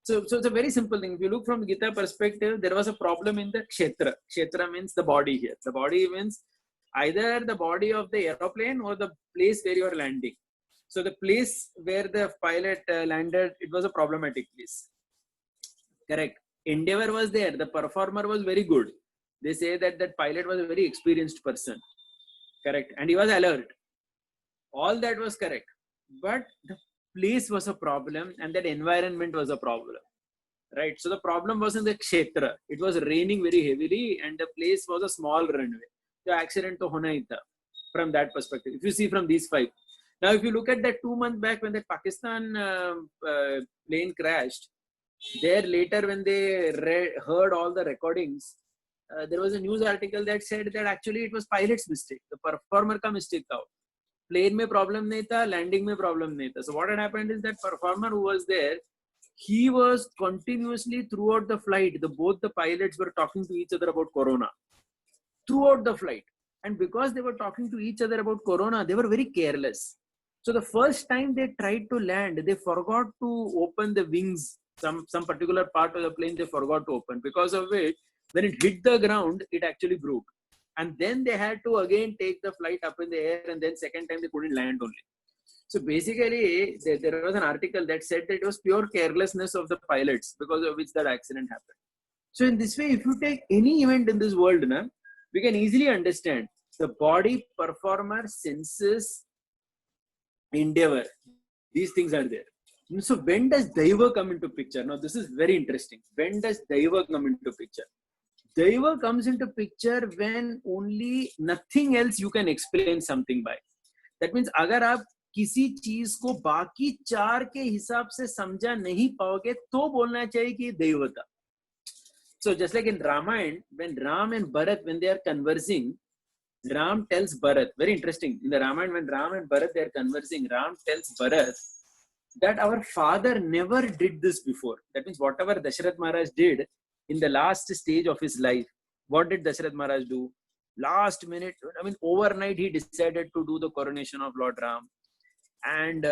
So it's a very simple thing. If you look from Gita perspective, there was a problem in the kshetra. Kshetra means the body here. The body means either the body of the aeroplane or the place where you are landing. So the place where the pilot landed, it was a problematic place. Correct. Endeavor was there. The performer was very good. They say that that pilot was a very experienced person. Correct. And he was alert. All that was correct. But the place was a problem and that environment was a problem. Right. So the problem was in the kshetra. It was raining very heavily and the place was a small runway. The accident to hona hi tha, from that perspective. If you see from these 5. Now, if you look at that 2 months back when the Pakistan plane crashed, there later when they heard all the recordings, there was a news article that said that actually it was pilot's mistake. The performer ka mistake tha. plane में problem नहीं था, landing में problem नहीं था. So what had happened is that performer who was there, he was continuously throughout the flight, both the pilots were talking to each other about corona throughout the flight. And because they were talking to each other about corona, they were very careless. So the first time they tried to land, they forgot to open the wings. Some particular part of the plane they forgot to open, because of which when it hit the ground, it actually broke. And then they had to again take the flight up in the air, and then second time they couldn't land only. So basically, there was an article that said that it was pure carelessness of the pilots, because of which that accident happened. So in this way, if you take any event in this world, we can easily understand the body, performer, senses, endeavor. These things are there. So when does Daiva come into picture? Now this is very interesting. When does Daiva come into picture? Daiva comes into picture when only nothing else you can explain something by. That means अगर आप किसी चीज को बाकी चार के हिसाब से समझा नहीं पाओगे तो बोलना चाहिए कि दैव था. So just like in Ramayana, when Ram and Bharat, when they are conversing, Ram tells Bharat, very interesting, in the Ramayana, when Ram and Bharat, they are conversing, Ram tells Bharat that our father never did this before. That means whatever Dasharath Maharaj did in the last stage of his life, what did Dasharath Maharaj do? Last minute, overnight he decided to do the coronation of Lord Ram. And,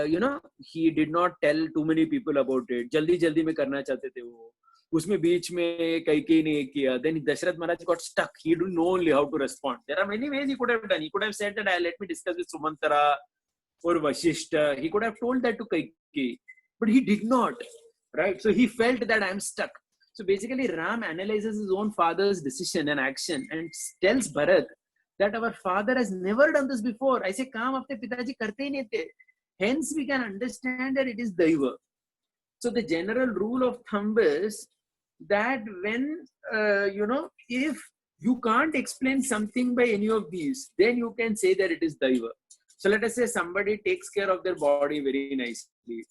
he did not tell too many people about it. Jaldi mein karna chahte the wo. उसमें बीच में कैकेयी ने किया. Then Dasharath Maharaj got stuck. He didn't know only how to respond. There are many ways he could have done. He could have said that, let me discuss with Sumantara or Vashishta. He could have told that to Kaikeyi. But he did not. Right? So he felt that I'm stuck. So basically Ram analyzes his own father's decision and action and tells Bharat that our father has never done this before. ऐसे काम अपने पिताजी करते ही नहीं थे. Hence we can understand that it is Daiva. So the general rule of thumb is that when, if you can't explain something by any of these, then you can say that it is Daiva. So let us say somebody takes care of their body very nicely.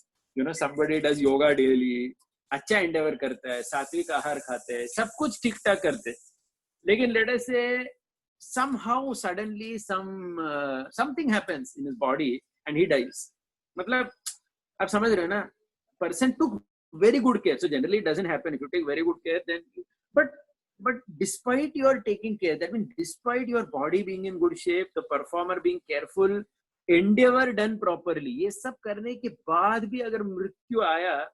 Somebody does yoga daily, अच्छा endeavor करता है, सात्विक आहार खाते हैं, सब कुछ ठीक ठाक करते हैं. लेकिन let us say somehow suddenly something happens in his body and he dies. मतलब आप समझ रहे हो ना? Person took very good care. So generally it doesn't happen. If you take very good care, then but despite your taking care, that means despite your body being in good shape, the performer being careful, endeavor done properly, ये सब करने के बाद भी अगर मृत्यु आया,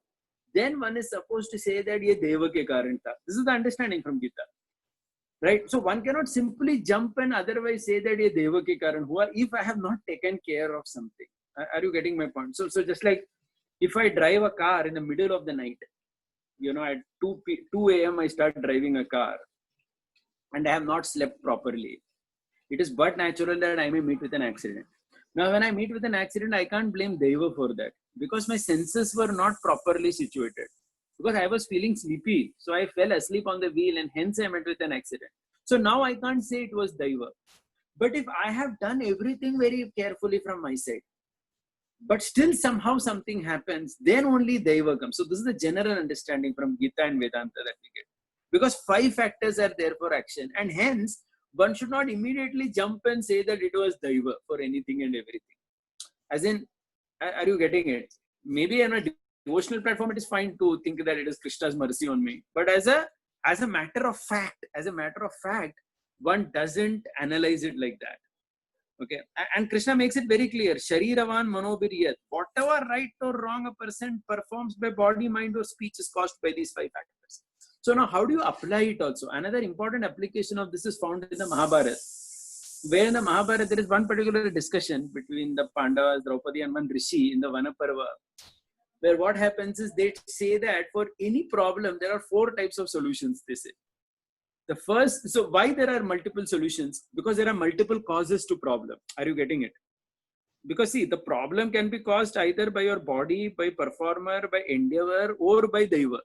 then one is supposed to say that ये देव के कारण था. This is the understanding from Gita, right? So one cannot simply jump and otherwise say that ये देव के कारण हुआ if I have not taken care of something. Are you getting my point? So just like if I drive a car in the middle of the night, at 2 a.m. I start driving a car and I have not slept properly, it is but natural that I may meet with an accident. Now, when I meet with an accident, I can't blame Daiva for that because my senses were not properly situated. Because I was feeling sleepy, so I fell asleep on the wheel and hence I met with an accident. So now I can't say it was Daiva. But if I have done everything very carefully from my side, but still somehow something happens, then only Daiva comes. So this is the general understanding from Gita and Vedanta that we get. Because 5 factors are there for action, and hence one should not immediately jump and say that it was Daiva for anything and everything. As in, are you getting it? Maybe on a devotional platform it is fine to think that it is Krishna's mercy on me. But as a matter of fact, one doesn't analyze it like that. Okay, and Krishna makes it very clear. Shariravan manobiriyat. Whatever right or wrong a person performs by body, mind, or speech is caused by these 5 factors. So now, how do you apply it also? Another important application of this is found in the Mahabharata. Where in the Mahabharata there is one particular discussion between the Pandavas, Draupadi, and one Rishi in the Vanaparva, where what happens is they say that for any problem there are 4 types of solutions. They say. The first, so why there are multiple solutions? Because there are multiple causes to problem. Are you getting it? Because see, the problem can be caused either by your body, by performer, by endeavor, or by Daiva.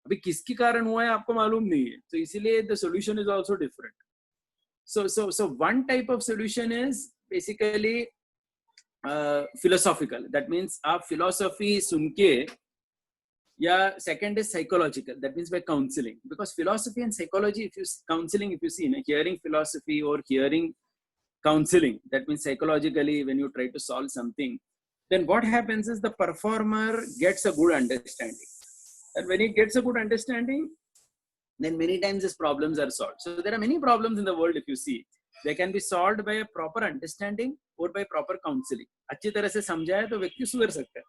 अभी किसके कारण हुआ है आपको मालूम नहीं है. So इसीलिए the solution is also different. So one type of solution is basically philosophical. That means आप philosophy सुन के, yeah, second is psychological. That means by counseling. Because philosophy and psychology, if you see, hearing philosophy or hearing counseling, that means psychologically when you try to solve something, then what happens is the performer gets a good understanding. And when he gets a good understanding, then many times his problems are solved. So there are many problems in the world, if you see. They can be solved by a proper understanding or by proper counseling. अच्छी तरह से समझाया तो व्यक्ति सुधर सकता है.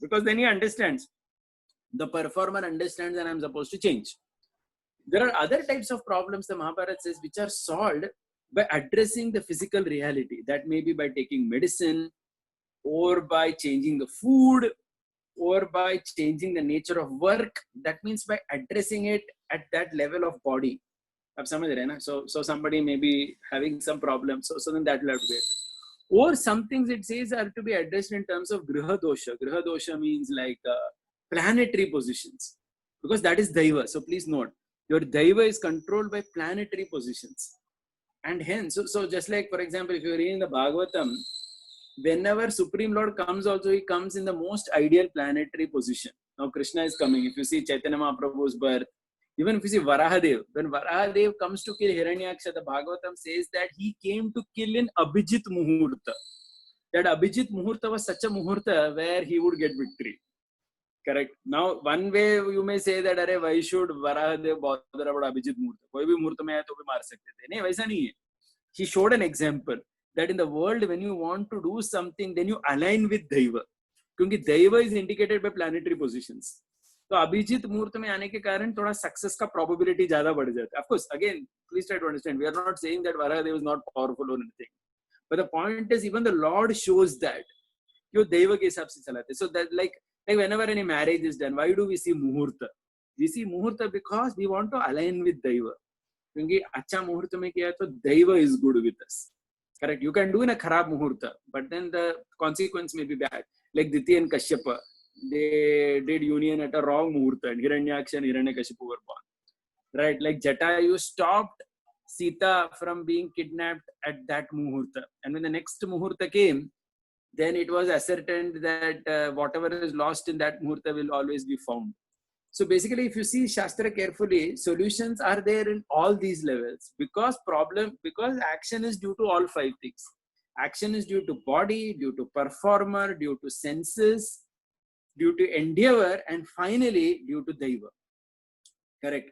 Because then he understands. The performer understands and I'm supposed to change. There are other types of problems, the Mahabharata says, which are solved by addressing the physical reality. That may be by taking medicine, or by changing the food, or by changing the nature of work. That means by addressing it at that level of body. So somebody may be having some problems, so then that will have to be addressed. Or some things it says are to be addressed in terms of Griha Dosha. Griha Dosha means like planetary positions, because that is Daiva. So please note, your Daiva is controlled by planetary positions. And hence, so just like, for example, if you're reading the Bhagavatam, whenever Supreme Lord comes also, he comes in the most ideal planetary position. Now Krishna is coming. If you see Chaitanya Mahaprabhu's birth, even if you see Varahadev, when Varahadev comes to kill Hiranyaksha, the Bhagavatam says that he came to kill in Abhijit Muhurta. That Abhijit Muhurta was such a Muhurta where he would get victory. Correct. Now, one way you may say that, Arey, why should Varahadev bother about Abhijit Muhurta? Koi bhi Muhurta mein hai to bhi maar sakte the. Nahin, waisa nahi hai. He showed an example that in the world, when you want to do something, then you align with Daiva. Because Daiva is indicated by planetary positions. So, Abhijit Muhurta mein aane ke karan thoda success ka probability zyada badh jata hai. Of course, again, please try to understand, we are not saying that Varahadev is not powerful or anything. But the point is, even the Lord shows that. Yo Daiva ke hisab se chalate. So, that like whenever any marriage is done, why do we see Muhurta? We see Muhurta because we want to align with Daiva. Because acha Muhurta mein kiya to Daiva is good with us. Correct. You can do in a kharab Muhurta, but then the consequence may be bad. Like Diti and Kashyapa, they did union at a wrong Muhurta, and Hiranyaksha and Hiranyakashipu were born. Right. Like Jatayu stopped Sita from being kidnapped at that Muhurta. And when the next Muhurta came, then it was ascertained that whatever is lost in that Muhurta will always be found. So basically, if you see Shastra carefully, solutions are there in all these levels, because action is due to all five things. Action is due to body, due to performer, due to senses, due to endeavor, and finally due to Daiva. Correct.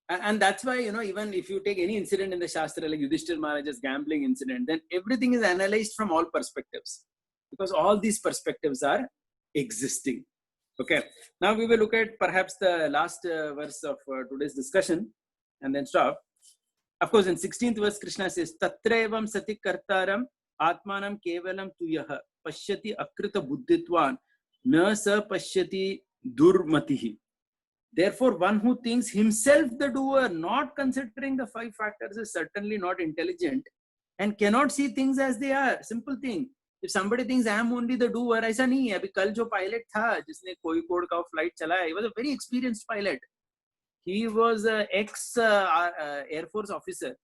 And that's why, even if you take any incident in the Shastra, like Yudhishthira Maharaj's gambling incident, then everything is analyzed from all perspectives, because all these perspectives are existing. Okay, now we will look at perhaps the last verse of today's discussion and then stop. Of course, in 16th verse, Krishna says, Tatraevam sati kartaram atmanam kevalam tuyaha pashyati akrita buddhitvan na sa pashyati durmatihi. Therefore, one who thinks himself the doer, not considering the five factors, is certainly not intelligent and cannot see things as they are. Simple thing. If somebody thinks I am only the doer, ऐसा नहीं है. अभी कल जो pilot था जिसने कोझिकोड का flight चलाया, he was a very experienced pilot. He was an ex-Air Force officer.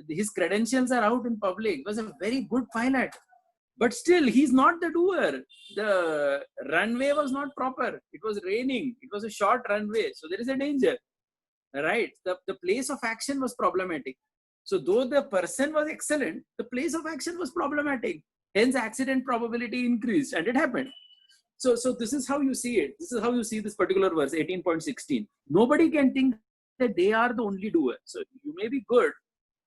His credentials are out in public. He was a very good pilot. But still, he's not the doer. The runway was not proper. It was raining. It was a short runway. So there is a danger. Right? The place of action was problematic. So though the person was excellent, the place of action was problematic. Hence, accident probability increased, and it happened. So this is how you see it. This is how you see this particular verse, 18.16. Nobody can think that they are the only doer. So you may be good,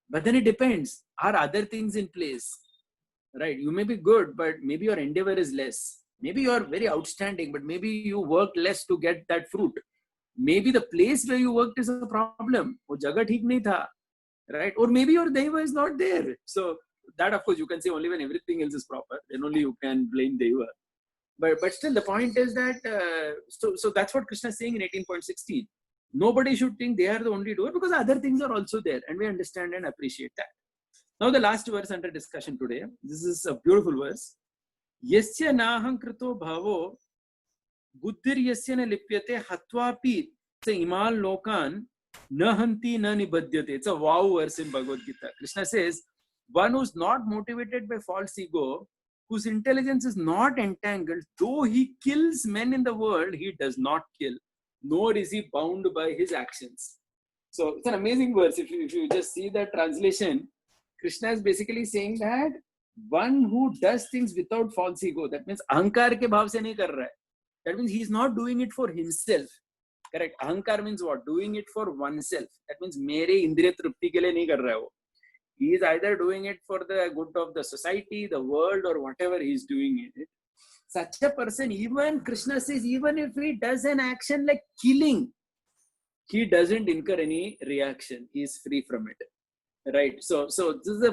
but then it depends. Are other things in place? Right? You may be good, but maybe your endeavor is less. Maybe you are very outstanding, but maybe you worked less to get that fruit. Maybe the place where you worked is a problem. वो जगह ठीक नहीं था. Right? Or maybe your Daiva is not there. So that, of course, you can say only when everything else is proper. Then only you can blame Daiva. But still, the point is that, so that's what Krishna is saying in 18.16. Nobody should think they are the only doer, because other things are also there. And we understand and appreciate that. Now the last verse under discussion today. This is a beautiful verse. Yasya naham krito bhavo buddhir yasya na lipyate hatvapi sa imal lokan nahanti na nibadhyate. It's a wow verse in Bhagavad Gita. Krishna says, one who's not motivated by false ego, whose intelligence is not entangled, though he kills men in the world, he does not kill, nor is he bound by his actions. So it's an amazing verse. If you just see the translation, Krishna is basically saying that one who does things without false ego, that means ahankar ke bhav se nahi kar raha hai. That means he is not doing it for himself. Correct. Ahankar means what? Doing it for oneself. That means mere indriya trupti ke liye nahi kar raha hai wo. He is either doing it for the good of the society, the world, or whatever he is doing it. Such a person, even Krishna says, even if he does an action like killing, he doesn't incur any reaction. He is free from it. Right. So this is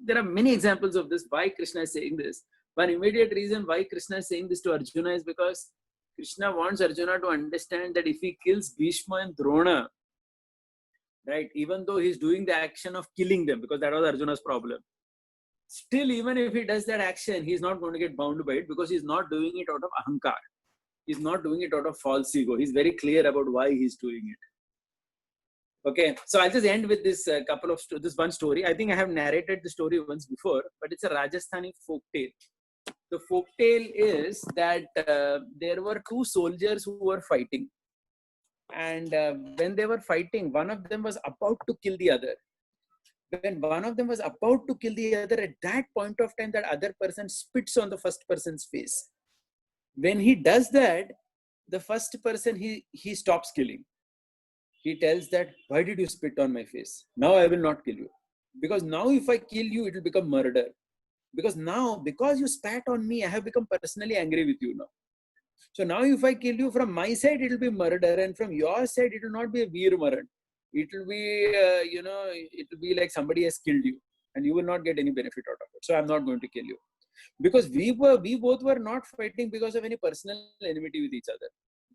there are many examples of this. Why Krishna is saying this? One immediate reason why Krishna is saying this to Arjuna is because Krishna wants Arjuna to understand that if he kills Bhishma and Drona, right, even though he's doing the action of killing them, because that was Arjuna's problem, still, even if he does that action, he's not going to get bound by it because he's not doing it out of ahankar. He's not doing it out of false ego. He's very clear about why he's doing it. Okay, so I'll just end with this this one story. I think I have narrated the story once before, but it's a Rajasthani folk tale. The folk tale is that there were two soldiers who were fighting, and when they were fighting, one of them was about to kill the other. When one of them was about to kill the other, at that point of time, that other person spits on the first person's face. When he does that, the first person, he stops killing. He tells that, why did you spit on my face? Now I will not kill you. Because now if I kill you, it will become murder. Because now, because you spat on me, I have become personally angry with you now. So now if I kill you, from my side, it will be murder. And from your side, it will not be a veer maran. It will be, it will be like somebody has killed you. And you will not get any benefit out of it. So I'm not going to kill you. Because we both were not fighting because of any personal enmity with each other.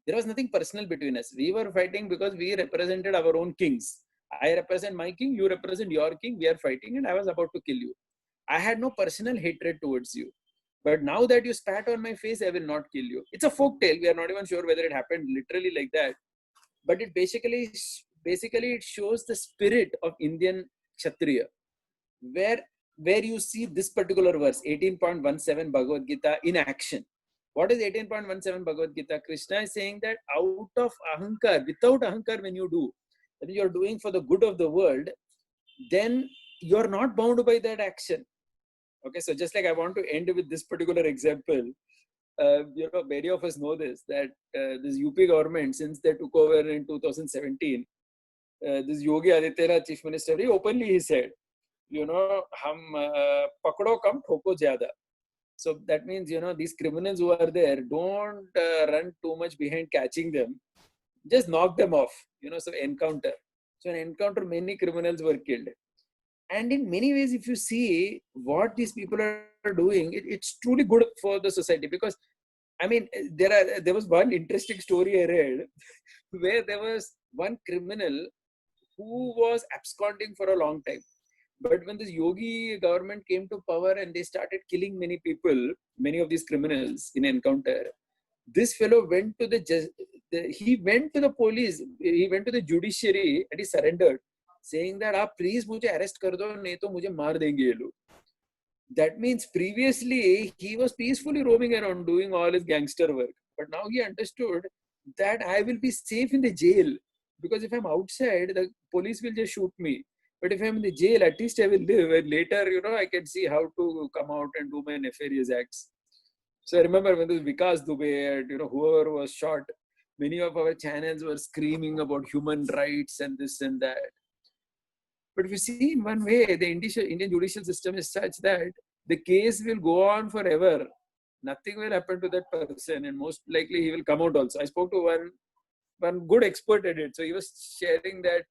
There was nothing personal between us. We were fighting because we represented our own kings. I represent my king, you represent your king. We are fighting and I was about to kill you. I had no personal hatred towards you. But now that you spat on my face, I will not kill you. It's a folk tale. We are not even sure whether it happened literally like that. But it basically it shows the spirit of Indian Kshatriya. Where you see this particular verse, 18.17 Bhagavad Gita in action. What is 18.17 Bhagavad Gita? Krishna is saying that out of ahankar, without ahankar, when you do, that you're doing for the good of the world, then you're not bound by that action. Okay, so just like I want to end with this particular example, many of us know this, that this UP government, since they took over in 2017, this Yogi Adityanath, Chief Minister, he openly he said, hum pakdo kam thoko zyada. So that means, these criminals who are there, don't run too much behind catching them. Just knock them off, so encounter. So in encounter, many criminals were killed. And in many ways, if you see what these people are doing, it's truly good for the society. Because, I mean, there was one interesting story I read where there was one criminal who was absconding for a long time. But when this Yogi government came to power and they started killing many people, many of these criminals in encounter, this fellow went to he went to the police, he went to the judiciary and he surrendered, saying that, please mujhe arrest kar do, nahi to mujhe maar denge ye log. That means previously he was peacefully roaming around doing all his gangster work. But now he understood that I will be safe in the jail. Because if I'm outside, the police will just shoot me. But if I'm in the jail, at least I will live. And later, I can see how to come out and do my nefarious acts. So I remember when this Vikas Dubey and, whoever was shot, many of our channels were screaming about human rights and this and that. But if you see, in one way, the Indian judicial system is such that the case will go on forever. Nothing will happen to that person. And most likely, he will come out also. I spoke to one good expert at it. So he was sharing that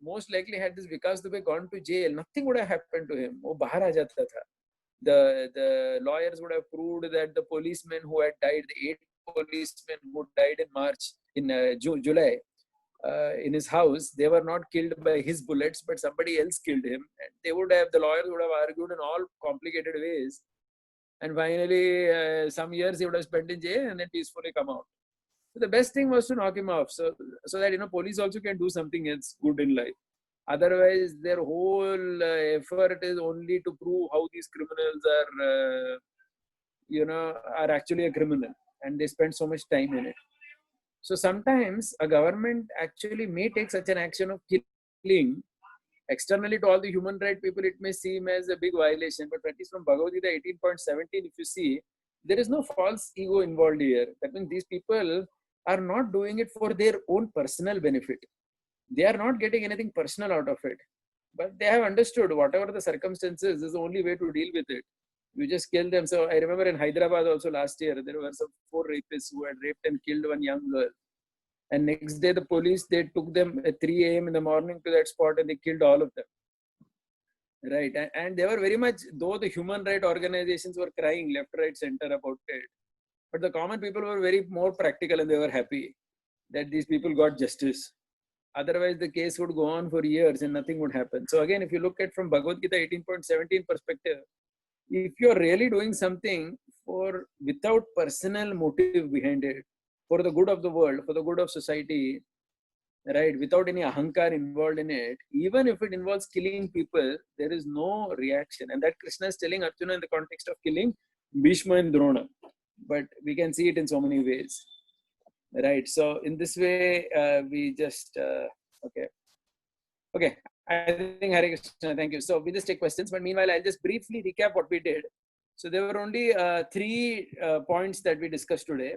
most likely had this Vikas Dubey gone to jail, nothing would have happened to him. वो बाहर आ जाता था. The lawyers would have proved that the policemen who had died, the 8 policemen who died in March, in July, in his house, they were not killed by his bullets, but somebody else killed him. And the lawyers would have argued in all complicated ways. And finally, some years he would have spent in jail and then peacefully come out. So the best thing was to knock him off, so that police also can do something else good in life. Otherwise, their whole effort is only to prove how these criminals are actually a criminal, and they spend so much time in it. So sometimes a government actually may take such an action of killing Externally to all the human right people, it may seem as a big violation, but at least from Bhagavad Gita 18.17, if you see, there is no false ego involved here. That means these people are not doing it for their own personal benefit. They are not getting anything personal out of it, but they have understood whatever the circumstances is the only way to deal with it. You just kill them. So I remember in Hyderabad also last year, there were some 4 rapists who had raped and killed one young girl. And next day, the police, they took them at 3 a.m. in the morning to that spot and they killed all of them. Right. And they were very much, though the human rights organizations were crying left, right, center about it. But the common people were very more practical and they were happy that these people got justice. Otherwise, the case would go on for years and nothing would happen. So again, if you look at from Bhagavad Gita 18.17 perspective, if you're really doing something for without personal motive behind it, for the good of the world, for the good of society, right, without any ahankar involved in it, even if it involves killing people, there is no reaction. And that Krishna is telling Arjuna in the context of killing Bhishma and Drona. But we can see it in so many ways. Right. So in this way, we just, okay. I think Hare Krishna, thank you. So we just take questions, but meanwhile, I'll just briefly recap what we did. So there were only 3 points that we discussed today.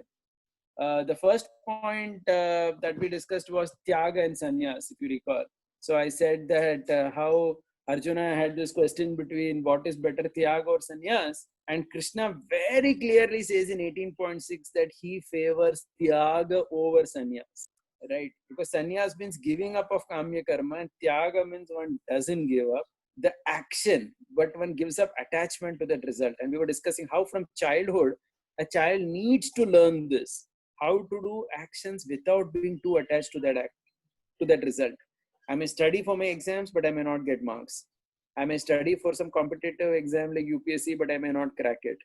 The first point that we discussed was Tyaga and Sannyas, if you recall. So I said that how Arjuna had this question between what is better, Tyaga or Sannyas, and Krishna very clearly says in 18.6 that he favors Tyaga over Sannyas, right? Because Sannyas means giving up of Kamya Karma, and Tyaga means one doesn't give up the action, but one gives up attachment to that result. And we were discussing how from childhood, a child needs to learn this, how to do actions without being too attached to that act, to that result. I may study for my exams, but I may not get marks. I may study for some competitive exam like UPSC, but I may not crack it.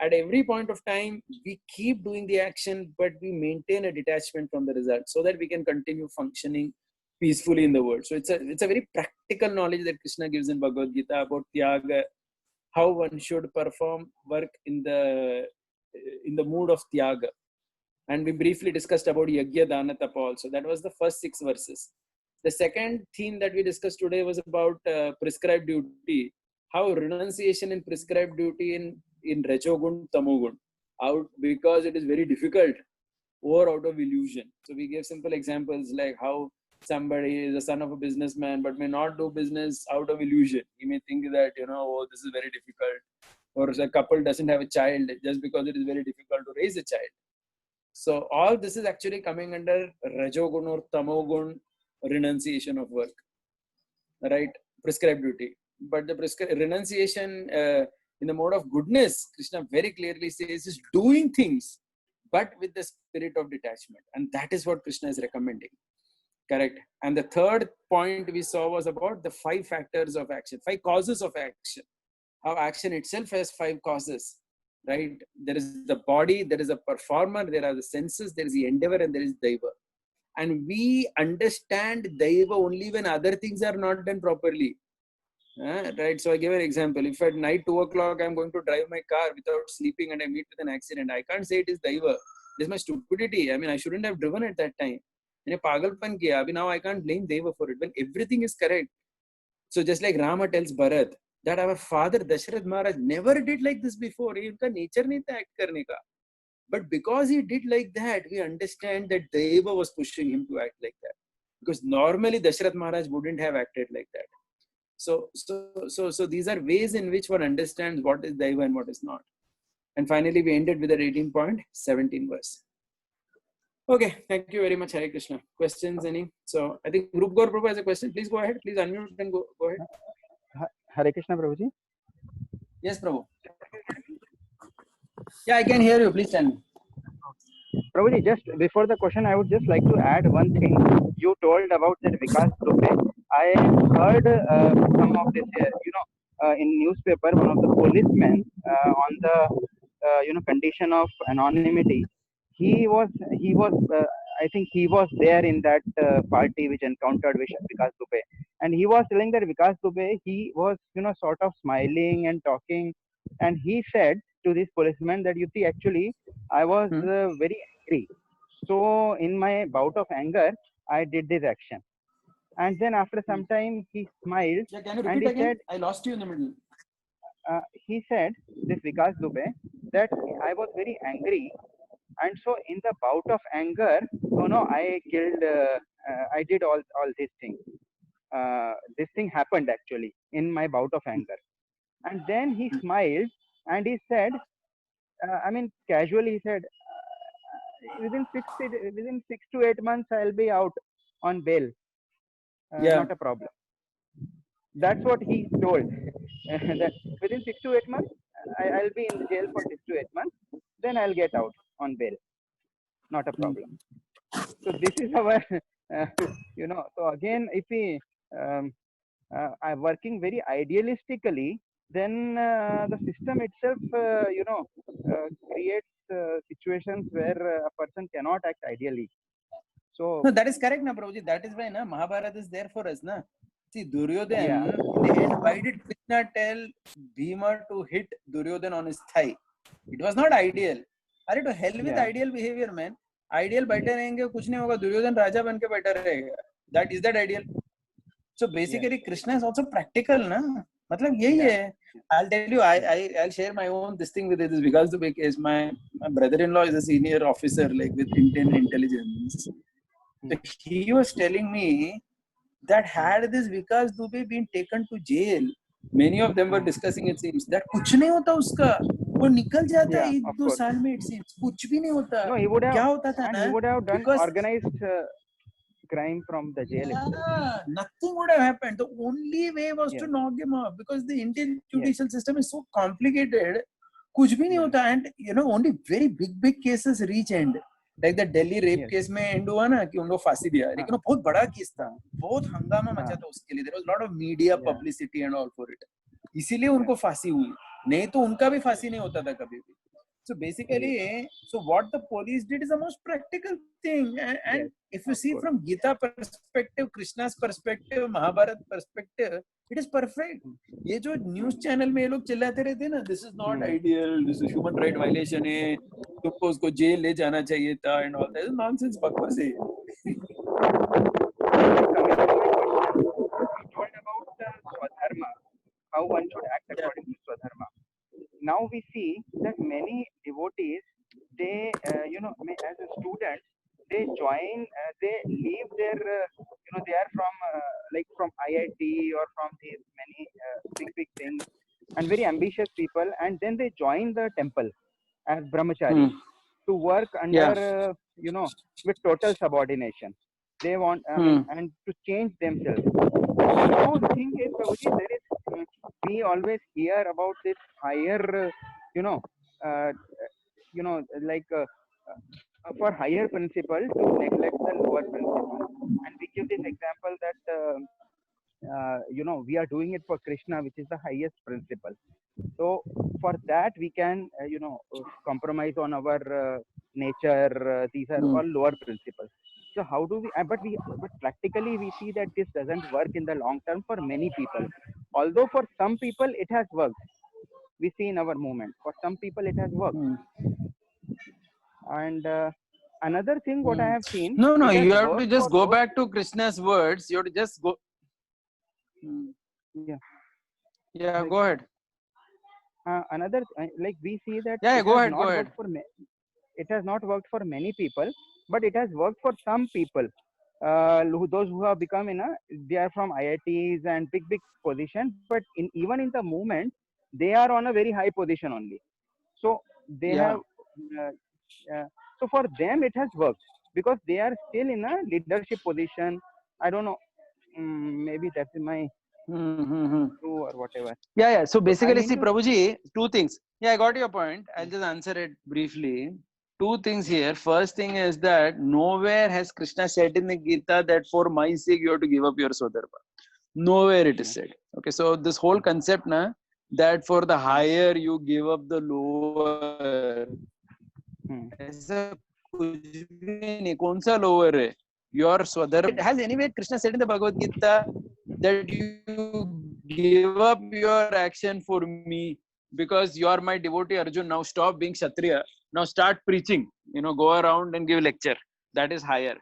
At every point of time, we keep doing the action, but we maintain a detachment from the result so that we can continue functioning peacefully in the world. So it's a very practical knowledge that Krishna gives in Bhagavad Gita about Tyaga, how one should perform work in the mood of Tyaga. And we briefly discussed about Yagya, Dana, Tapa also. That was the first 6 verses. The second theme that we discussed today was about prescribed duty, how renunciation in prescribed duty in Rajogun, Tamogun, out because it is very difficult or out of illusion. So we gave simple examples like how somebody is a son of a businessman but may not do business out of illusion. He may think that, oh, this is very difficult. Or a couple doesn't have a child just because it is very difficult to raise a child. So all this is actually coming under Rajogun or Tamogun renunciation of work, right? Prescribed duty. But the renunciation in the mode of goodness, Krishna very clearly says, is doing things, but with the spirit of detachment. And that is what Krishna is recommending. Correct. And the third point we saw was about the 5 factors of action, 5 causes of action. How action itself has 5 causes, right? There is the body, there is a performer, there are the senses, there is the endeavor, and there is Daiva. And we understand Daiva only when other things are not done properly. Right. So I give an example. If at night 2 o'clock I'm going to drive my car without sleeping and I meet with an accident, I can't say it is Daiva. It is my stupidity. I mean, I shouldn't have driven at that time. Pagalpan kiya. Now I can't blame Deva for it when everything is correct. So just like Rama tells Bharat that our father Dasharath Maharaj never did like this before. Unka nature nahi tha act karne ka. But because he did like that, we understand that Deva was pushing him to act like that. Because normally Dasharath Maharaj wouldn't have acted like that. So these are ways in which one understands what is Daiva and what is not. And finally, we ended with an 18.17 verse. Okay, thank you very much, Hare Krishna. Questions, any? So I think Rup Gaur Prabhu has a question. Please go ahead. Please unmute and go ahead. Hare Krishna, Prabhuji. Yes, Prabhu. Yeah, I can hear you. Please tell me. Prabhuji, just before the question, I would just like to add one thing. You told about that Vikas Dubey. I heard some of this, in newspaper, one of the policemen on the, condition of anonymity. He was. I think he was there in that party which encountered Vikas Dubey, and he was telling that Vikas Dubey, he was, sort of smiling and talking, and he said to this policeman that, you see, actually, I was very angry. So in my bout of anger, I did this action. And then after some time, he smiled Yeah, can you and repeat he again? said, I lost you in the middle. this Vikas Dubey, that I was very angry. And so in the bout of anger, oh no, I killed, I did all these things. This thing happened actually in my bout of anger. And then he smiled and he said, I mean, casually he said, within 6 to 8 months, I'll be out on bail. Yeah. Not a problem. That's what he told. That within 6 to 8 months, I'll be in jail for 6 to 8 months. Then I'll get out on bail. Not a problem. So this is our, So again, if we are working very idealistically, then the system itself, creates situations where a person cannot act ideally. So No, that is correct, na Prabhuji. That is why na Mahabharata is there for us, na. See, Duryodhan, yeah, in the end, why did Krishna tell Bhima to hit Duryodhan on his thigh? It was not ideal. अरे to hell with yeah, ideal behavior, man. Ideal बैठे रहेंगे कुछ नहीं होगा. दुर्योधन राजा बन के बैठा रहेगा. That ideal. So basically, Krishna is also practical, na. मतलब यही है. I'll tell you, I'll share my own this thing with this because the case my brother-in-law is a senior officer like with Indian intelligence. So he was telling me that had this Vikas Dubey been taken to jail, many of them were discussing it seems that कुछ नहीं होता उसका, वो निकल जाता है 1-2 साल में it seems, कुछ भी नहीं होता. No, he would have, क्या होता था and ना? he would have done Because organized crime from the jail itself. nothing would have happened. The only way was to knock him off because the Indian judicial system is so complicated. कुछ भी नहीं होता, and only very big cases reach end. Like the Delhi rape case में end हुआ ना कि उनको फांसी दिया, लेकिन वो बहुत बड़ा केस था, बहुत हंगामा मचा था उसके लिए. There was a lot of media publicity and all for it. इसीलिए उनको फांसी हुई, नहीं तो उनका भी फांसी नहीं होता था कभी भी. So basically, so what the police did is the most practical thing. And if you see from Gita perspective, Krishna's perspective, Mahabharata perspective, it is perfect. ये जो news channel में ये लोग चिल्लाते रहते हैं ना, this is not ideal, this is human right violation है, तुमको उसको जेल ले जाना चाहिए था and all that. Nonsense बकवास है. We told about Swadharma, how one should act according to Swadharma. Now we see that many devotees, they, as a student, they join, they leave their, they are from, from IIT or from these many big things and very ambitious people, and then they join the temple as brahmachari to work under, with total subordination. They want, and to change themselves. Now the thing is, Prabhuji, there is, we always hear about this higher, for higher principle to neglect the lower principle. And we give this example that, we are doing it for Krishna, which is the highest principle. So for that, we can, compromise on our nature. These are all lower principles. So how do we? But practically we see that this doesn't work in the long term for many people. Although for some people it has worked. We see in our movement. For some people it has worked. And another thing, what I have seen. No, you have to just go back to Krishna's words. You have to just go. Yeah, go ahead. Another, like we see that go ahead. It has not worked for many people, but it has worked for some people. Those who have become they are from IITs and big position, but even in the movement, they are on a very high position only. So they have. So for them, it has worked because they are still in a leadership position. I don't know. Maybe that's my true or whatever. Yeah. So basically, see, Prabhuji, two things. Yeah, I got your point. I'll just answer it briefly. Two things here. First thing is that nowhere has Krishna said in the Gita that for my sake you have to give up your Swadharma. Nowhere it is said. Okay, so this whole concept, that for the higher you give up the lower. ऐसा कुछ भी नहीं. कौन सा lower है? Your Swadharma. Has anyway Krishna said in the Bhagavad Gita that you give up your action for me because you are my devotee Arjun. Now stop being Kshatriya. Now start preaching. Go around and give lecture. That is higher.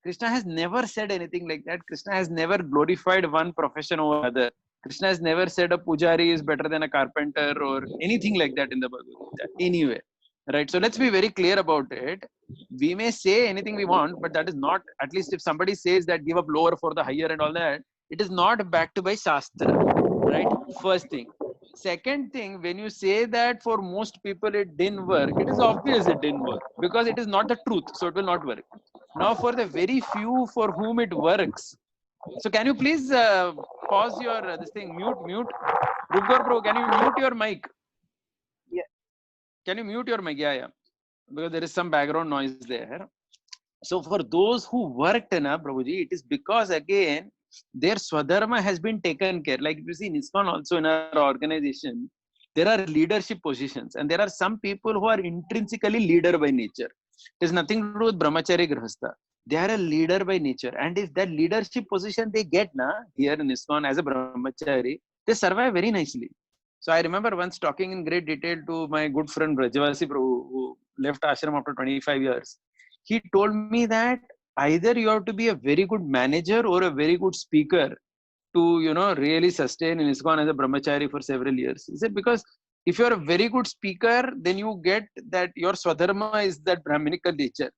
Krishna has never said anything like that. Krishna has never glorified one profession over another. Krishna has never said a pujari is better than a carpenter or anything like that in the Bhagavad Gita, anywhere. Right? So let's be very clear about it. We may say anything we want, but that is not, at least if somebody says that give up lower for the higher and all that, it is not backed by Shastra. Right? First thing. Second thing, when you say that for most people it didn't work, it is obvious it didn't work because it is not the truth, so it will not work. Now, for the very few for whom it works, so can you please pause your this thing, mute. Rupgor bro, can you mute your mic? Yeah. Can you mute your mic? Yeah. Because there is some background noise there. So for those who worked in Prabhuji, it is because again, their swadharma has been taken care. Like you see in ISKCON also in our organization, there are leadership positions and there are some people who are intrinsically leader by nature. It has nothing to do with brahmachari grahastha. They are a leader by nature. And if that leadership position they get here in ISKCON as a brahmachari, they survive very nicely. So I remember once talking in great detail to my good friend Brajavasi Prabhu, who left ashram after 25 years. He told me that either you have to be a very good manager or a very good speaker to, really sustain in ISKCON as a brahmachari for several years. He said, because if you're a very good speaker, then you get that your swadharma is that brahminical nature.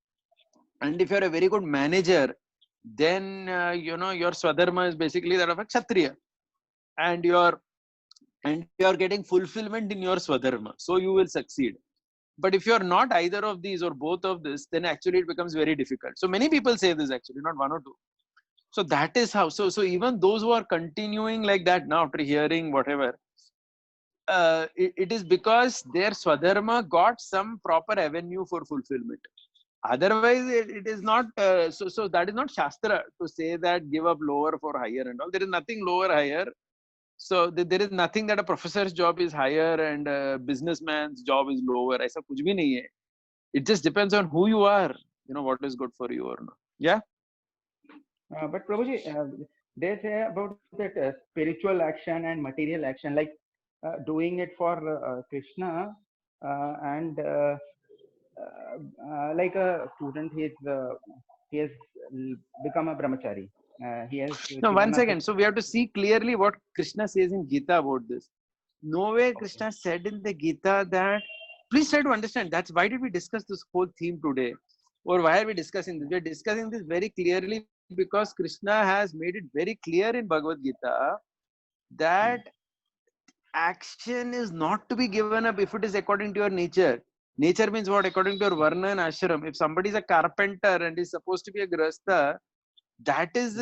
And if you're a very good manager, then, your swadharma is basically that of a kshatriya. And you're getting fulfillment in your swadharma. So you will succeed. But if you're not either of these or both of this, then actually it becomes very difficult. So many people say this actually, not one or two. So that is how. So even those who are continuing like that now after hearing whatever, it is because their swadharma got some proper avenue for fulfillment. Otherwise, it is not. So that is not Shastra to say that give up lower for higher and all. There is nothing lower higher. So there is nothing that a professor's job is higher and a businessman's job is lower. ऐसा कुछ भी नहीं है. It just depends on who you are. What is good for you or not. Yeah. But Prabhuji, they say about that spiritual action and material action, like doing it for Krishna and like a student, he has become a brahmachari. He has No, given one up second. So we have to see clearly what Krishna says in Gita about this. Nowhere Krishna said in the Gita that, please try to understand, that's why did we discuss this whole theme today? Or why are we discussing this? We are discussing this very clearly because Krishna has made it very clear in Bhagavad Gita that action is not to be given up if it is according to your nature. Nature means what? According to your varna and ashram. If somebody is a carpenter and is supposed to be a grahastha, that is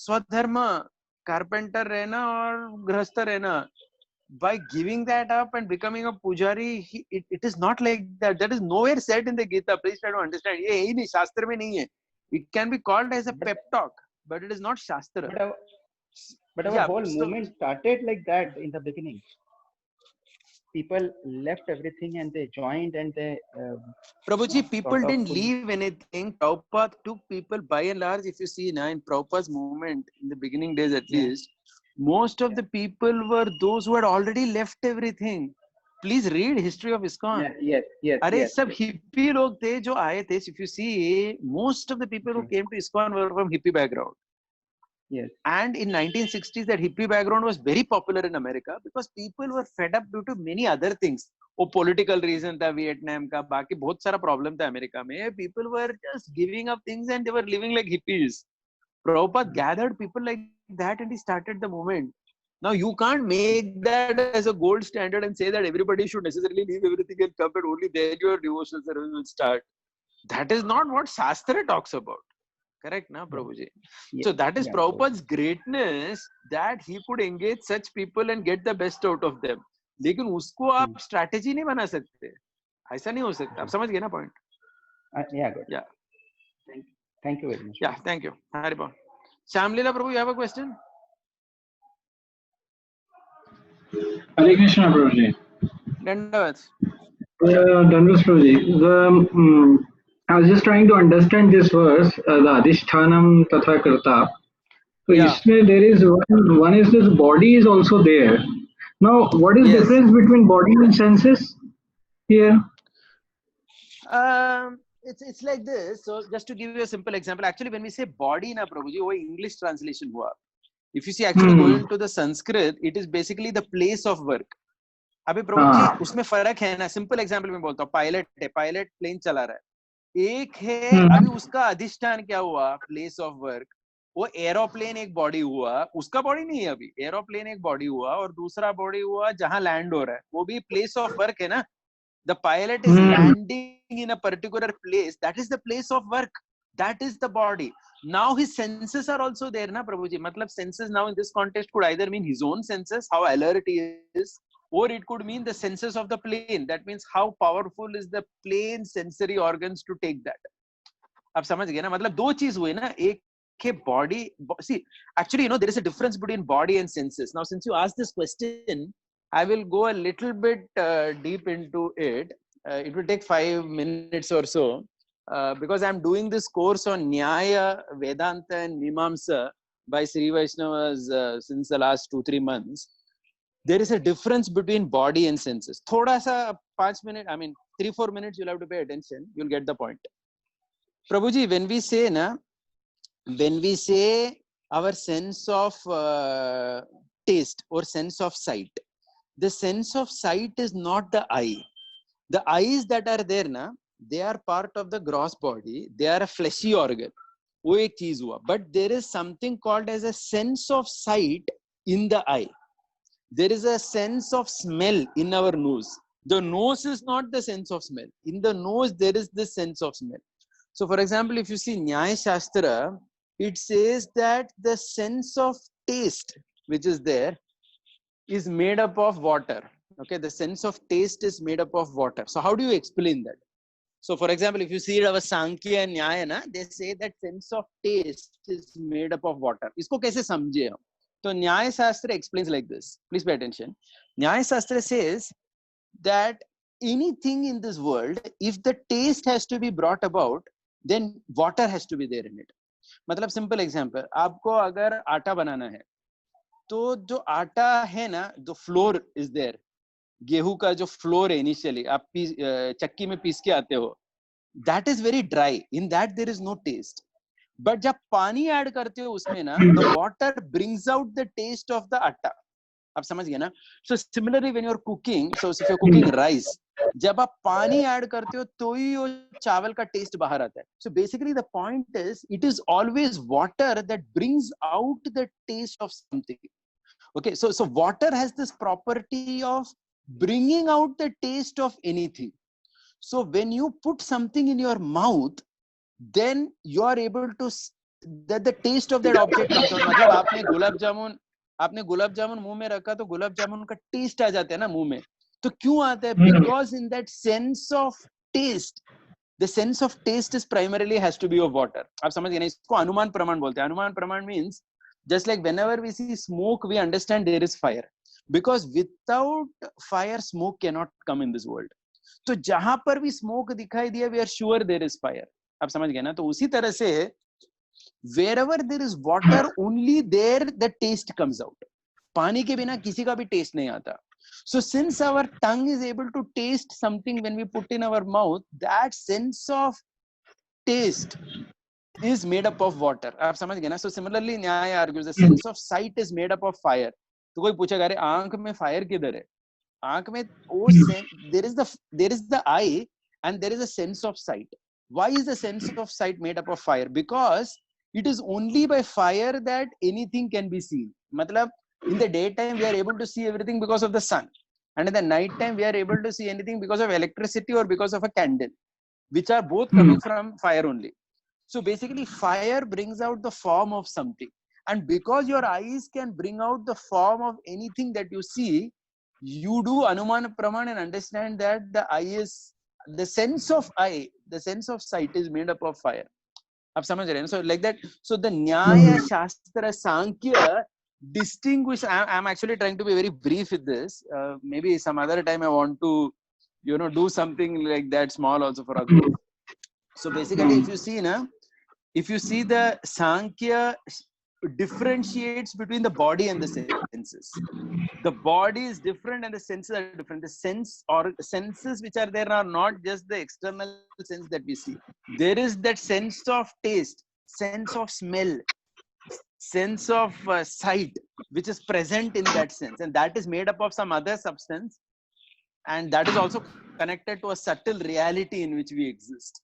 swadharma, carpenter rehna or grahastha rehna. By giving that up and becoming a pujari, it is not like that. That is nowhere said in the Gita. Please try to understand. Ye nahi, Shastra mein nahi hai. It can be called as a pep talk, but it is not Shastra. But our whole movement started like that in the beginning. People left everything and they joined and they... Prabhuji, people didn't leave anything. Prabhupada took people by and large, if you see in Prabhupada's movement, in the beginning days at least, most of the people were those who had already left everything. Please read history of ISKCON. Yes. Arey, sab hippie log the jo aaye the. If you see, most of the people who came to ISKCON were from hippie background. Yes. And in 1960s, that hippie background was very popular in America because people were fed up due to many other things. वो political reason था Vietnam का, बाकी बहुत सारा problem था America में. People were just giving up things and they were living like hippies. Prabhupada gathered people like that and he started the movement. Now you can't make that as a gold standard and say that everybody should necessarily leave everything and come and only then your devotional service will start. That is not what Shastra talks about. Correct, na, Prabhuji? Yes. So that is Prabhupada's greatness that he could engage such people and get the best out of them. लेकिन उसको आप strategy नहीं बना सकते. ऐसा नहीं हो सकता. आप समझ गए ना point? Yeah, good. Yeah. Thank you very much. Yeah, thank you. Haribol. Shamlila Prabhu, you have a question? Hare Krishna, Prabhuji. Dandavad. Dandavad, Prabhuji. I was just trying to understand this verse, the Adhishthanam Tatha Karta. So, there is one is this body is also there. Now, what is the difference between body and senses here? it's like this. So just to give you a simple example, actually when we say body na Prabhuji, wo English translation hua. If you see actually go into the Sanskrit, it is basically the place of work. अभी प्रभु जी उसमें फर्क है ना. Simple example में बोलता हूँ, pilot है, pilot plane चला रहा है, एक है अभी उसका अधिष्ठान क्या हुआ, प्लेस ऑफ वर्क. वो एरोप्लेन एक बॉडी हुआ, उसका बॉडी नहीं है अभी, एरोप्लेन एक बॉडी हुआ, और दूसरा बॉडी हुआ जहां लैंड हो रहा है, वो भी प्लेस ऑफ वर्क है ना. The pilot is landing in a particular place. That is the place of work. That is the body. Now his senses are also there, na Prabhuji. Matlab senses now in this context could either mean his own senses, how alert he is, or it could mean the senses of the plane. That means how powerful is the plane sensory organs to take that. आप समझ गए ना. मतलब दो चीज हुई ना, एक के body. See, actually, there is a difference between body and senses. Now, since you asked this question, I will go a little bit deep into it. It will take 5 minutes or so, because I'm doing this course on Nyaya, Vedanta and Mimamsa by Sri Vaishnavas since the last 2-3 months. There is a difference between body and senses. Thoda sa 5 minutes, 3-4 minutes, you'll have to pay attention. You'll get the point. Prabhuji, when we say our sense of taste or sense of sight, the sense of sight is not the eye. The eyes that are there na, they are part of the gross body. They are a fleshy organ. वो एक चीज हुआ. But there is something called as a sense of sight in the eye. There is a sense of smell in our nose. The nose is not the sense of smell. In the nose, there is this sense of smell. So, for example, if you see Nyaya Shastra, it says that the sense of taste, which is there, is made up of water. Okay, the sense of taste is made up of water. So how do you explain that? So for example, if you see our Sankhya and Nyaya, they say that sense of taste is made up of water. Isko kaise samjhe hum? So Nyaya Shastra explains like this. Please pay attention. Nyaya Shastra says that anything in this world, if the taste has to be brought about, then water has to be there in it. मतलब simple example, आपको अगर आटा बनाना है, तो जो आटा है ना, जो फ्लोर इज देयर, गेहूं का जो फ्लोर है इनिशियली आप चक्की में पीस के आते हो, that is very dry, in that there is no taste. But जब पानी ऐड करते हो उसमें ना, the water brings out the taste of the atta. आप समझ गए ना. So similarly when you are cooking, so if you are cooking rice, जब आप पानी ऐड करते हो तो ही वो चावल का टेस्ट बाहर आता है. So basically the point is, it is always water that brings out the taste of something. Okay, so water has this property of bringing out the taste of anything. So when you put something in your mouth, then you are able to, that the taste of that object comes out. मतलब आपने गुलाब जामुन मुंह में रखा तो गुलाब जामुन का test आ जाता है ना मुंह में. तो क्यों आता है? Because in that sense of taste, the sense of taste is primarily has to be of water. आप समझ गए ना. इसको अनुमान प्रमाण बोलते हैं. अनुमान प्रमाण means just like whenever we see smoke, we understand there is fire, because without fire, smoke cannot come in this world. तो जहां पर भी smoke दिखाई दिया, we are sure there is fire. आप समझ गए ना. तो उसी तरह से wherever there is water, only there the taste comes out. पानी के बिना किसी का भी taste नहीं आता. So since our tongue is able to taste something when we put in our mouth, that sense of taste is made up of water. आप समझ गए ना. So similarly, Nyaya argues the sense of sight is made up of fire. तो कोई पूछेगा, अरे आंख में फायर किधर है? आंख में वो there is the eye and there is a sense of sight. Why is the sense of sight made up of fire? Because it is only by fire that anything can be seen. मतलब in the daytime we are able to see everything because of the sun, and in the night time we are able to see anything because of electricity or because of a candle, which are both coming from fire only. So basically fire brings out the form of something, and because your eyes can bring out the form of anything that you see, you do Anumana Praman and understand that the eye is, the sense of eye, the sense of sight is made up of fire. आप समझ रहे हैं? So like that. So the Nyaya Shastra Sankhya distinguish. I'm actually trying to be very brief with this. Maybe some other time I want to, do something like that small also for our group. So basically, if you see the Sankhya differentiates between the body and the senses. The body is different and the senses are different. The sense or senses which are there are not just the external sense that we see. There is that sense of taste, sense of smell, sense of sight, which is present in that sense, and that is made up of some other substance, and that is also connected to a subtle reality in which we exist.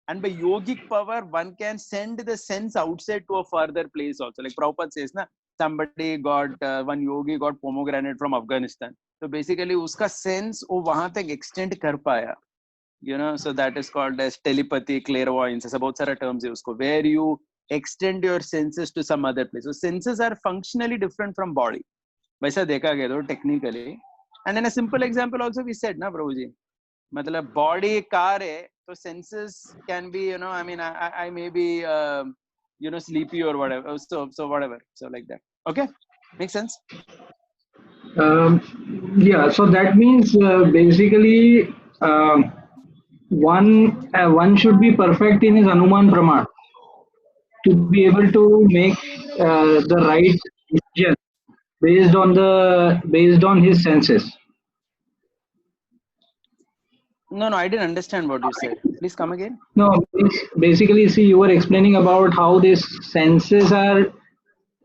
And by yogic power, one can send the sense outside to a further place also. Like Prabhupada says, na, somebody got, one yogi got pomegranate from Afghanistan. So basically, uska sense wo wahan tak extend kar paya. You know, so that is called as telepathy, clairvoyance. As about sara terms hai usko, where you extend your senses to some other place. So senses are functionally different from body. वैसा देखा गया तो technically. And in a simple example also we said, na Prabhuji, मतलब body car है, so senses can be, you know, I mean, I may be, you know, sleepy or whatever. So whatever. So like that. Okay, makes sense. Yeah, so that means basically one should be perfect in his Anuman Praman to be able to make the right decision based on his senses. No, I didn't understand what you said. Please come again. No, basically, see, you were explaining about how these senses are.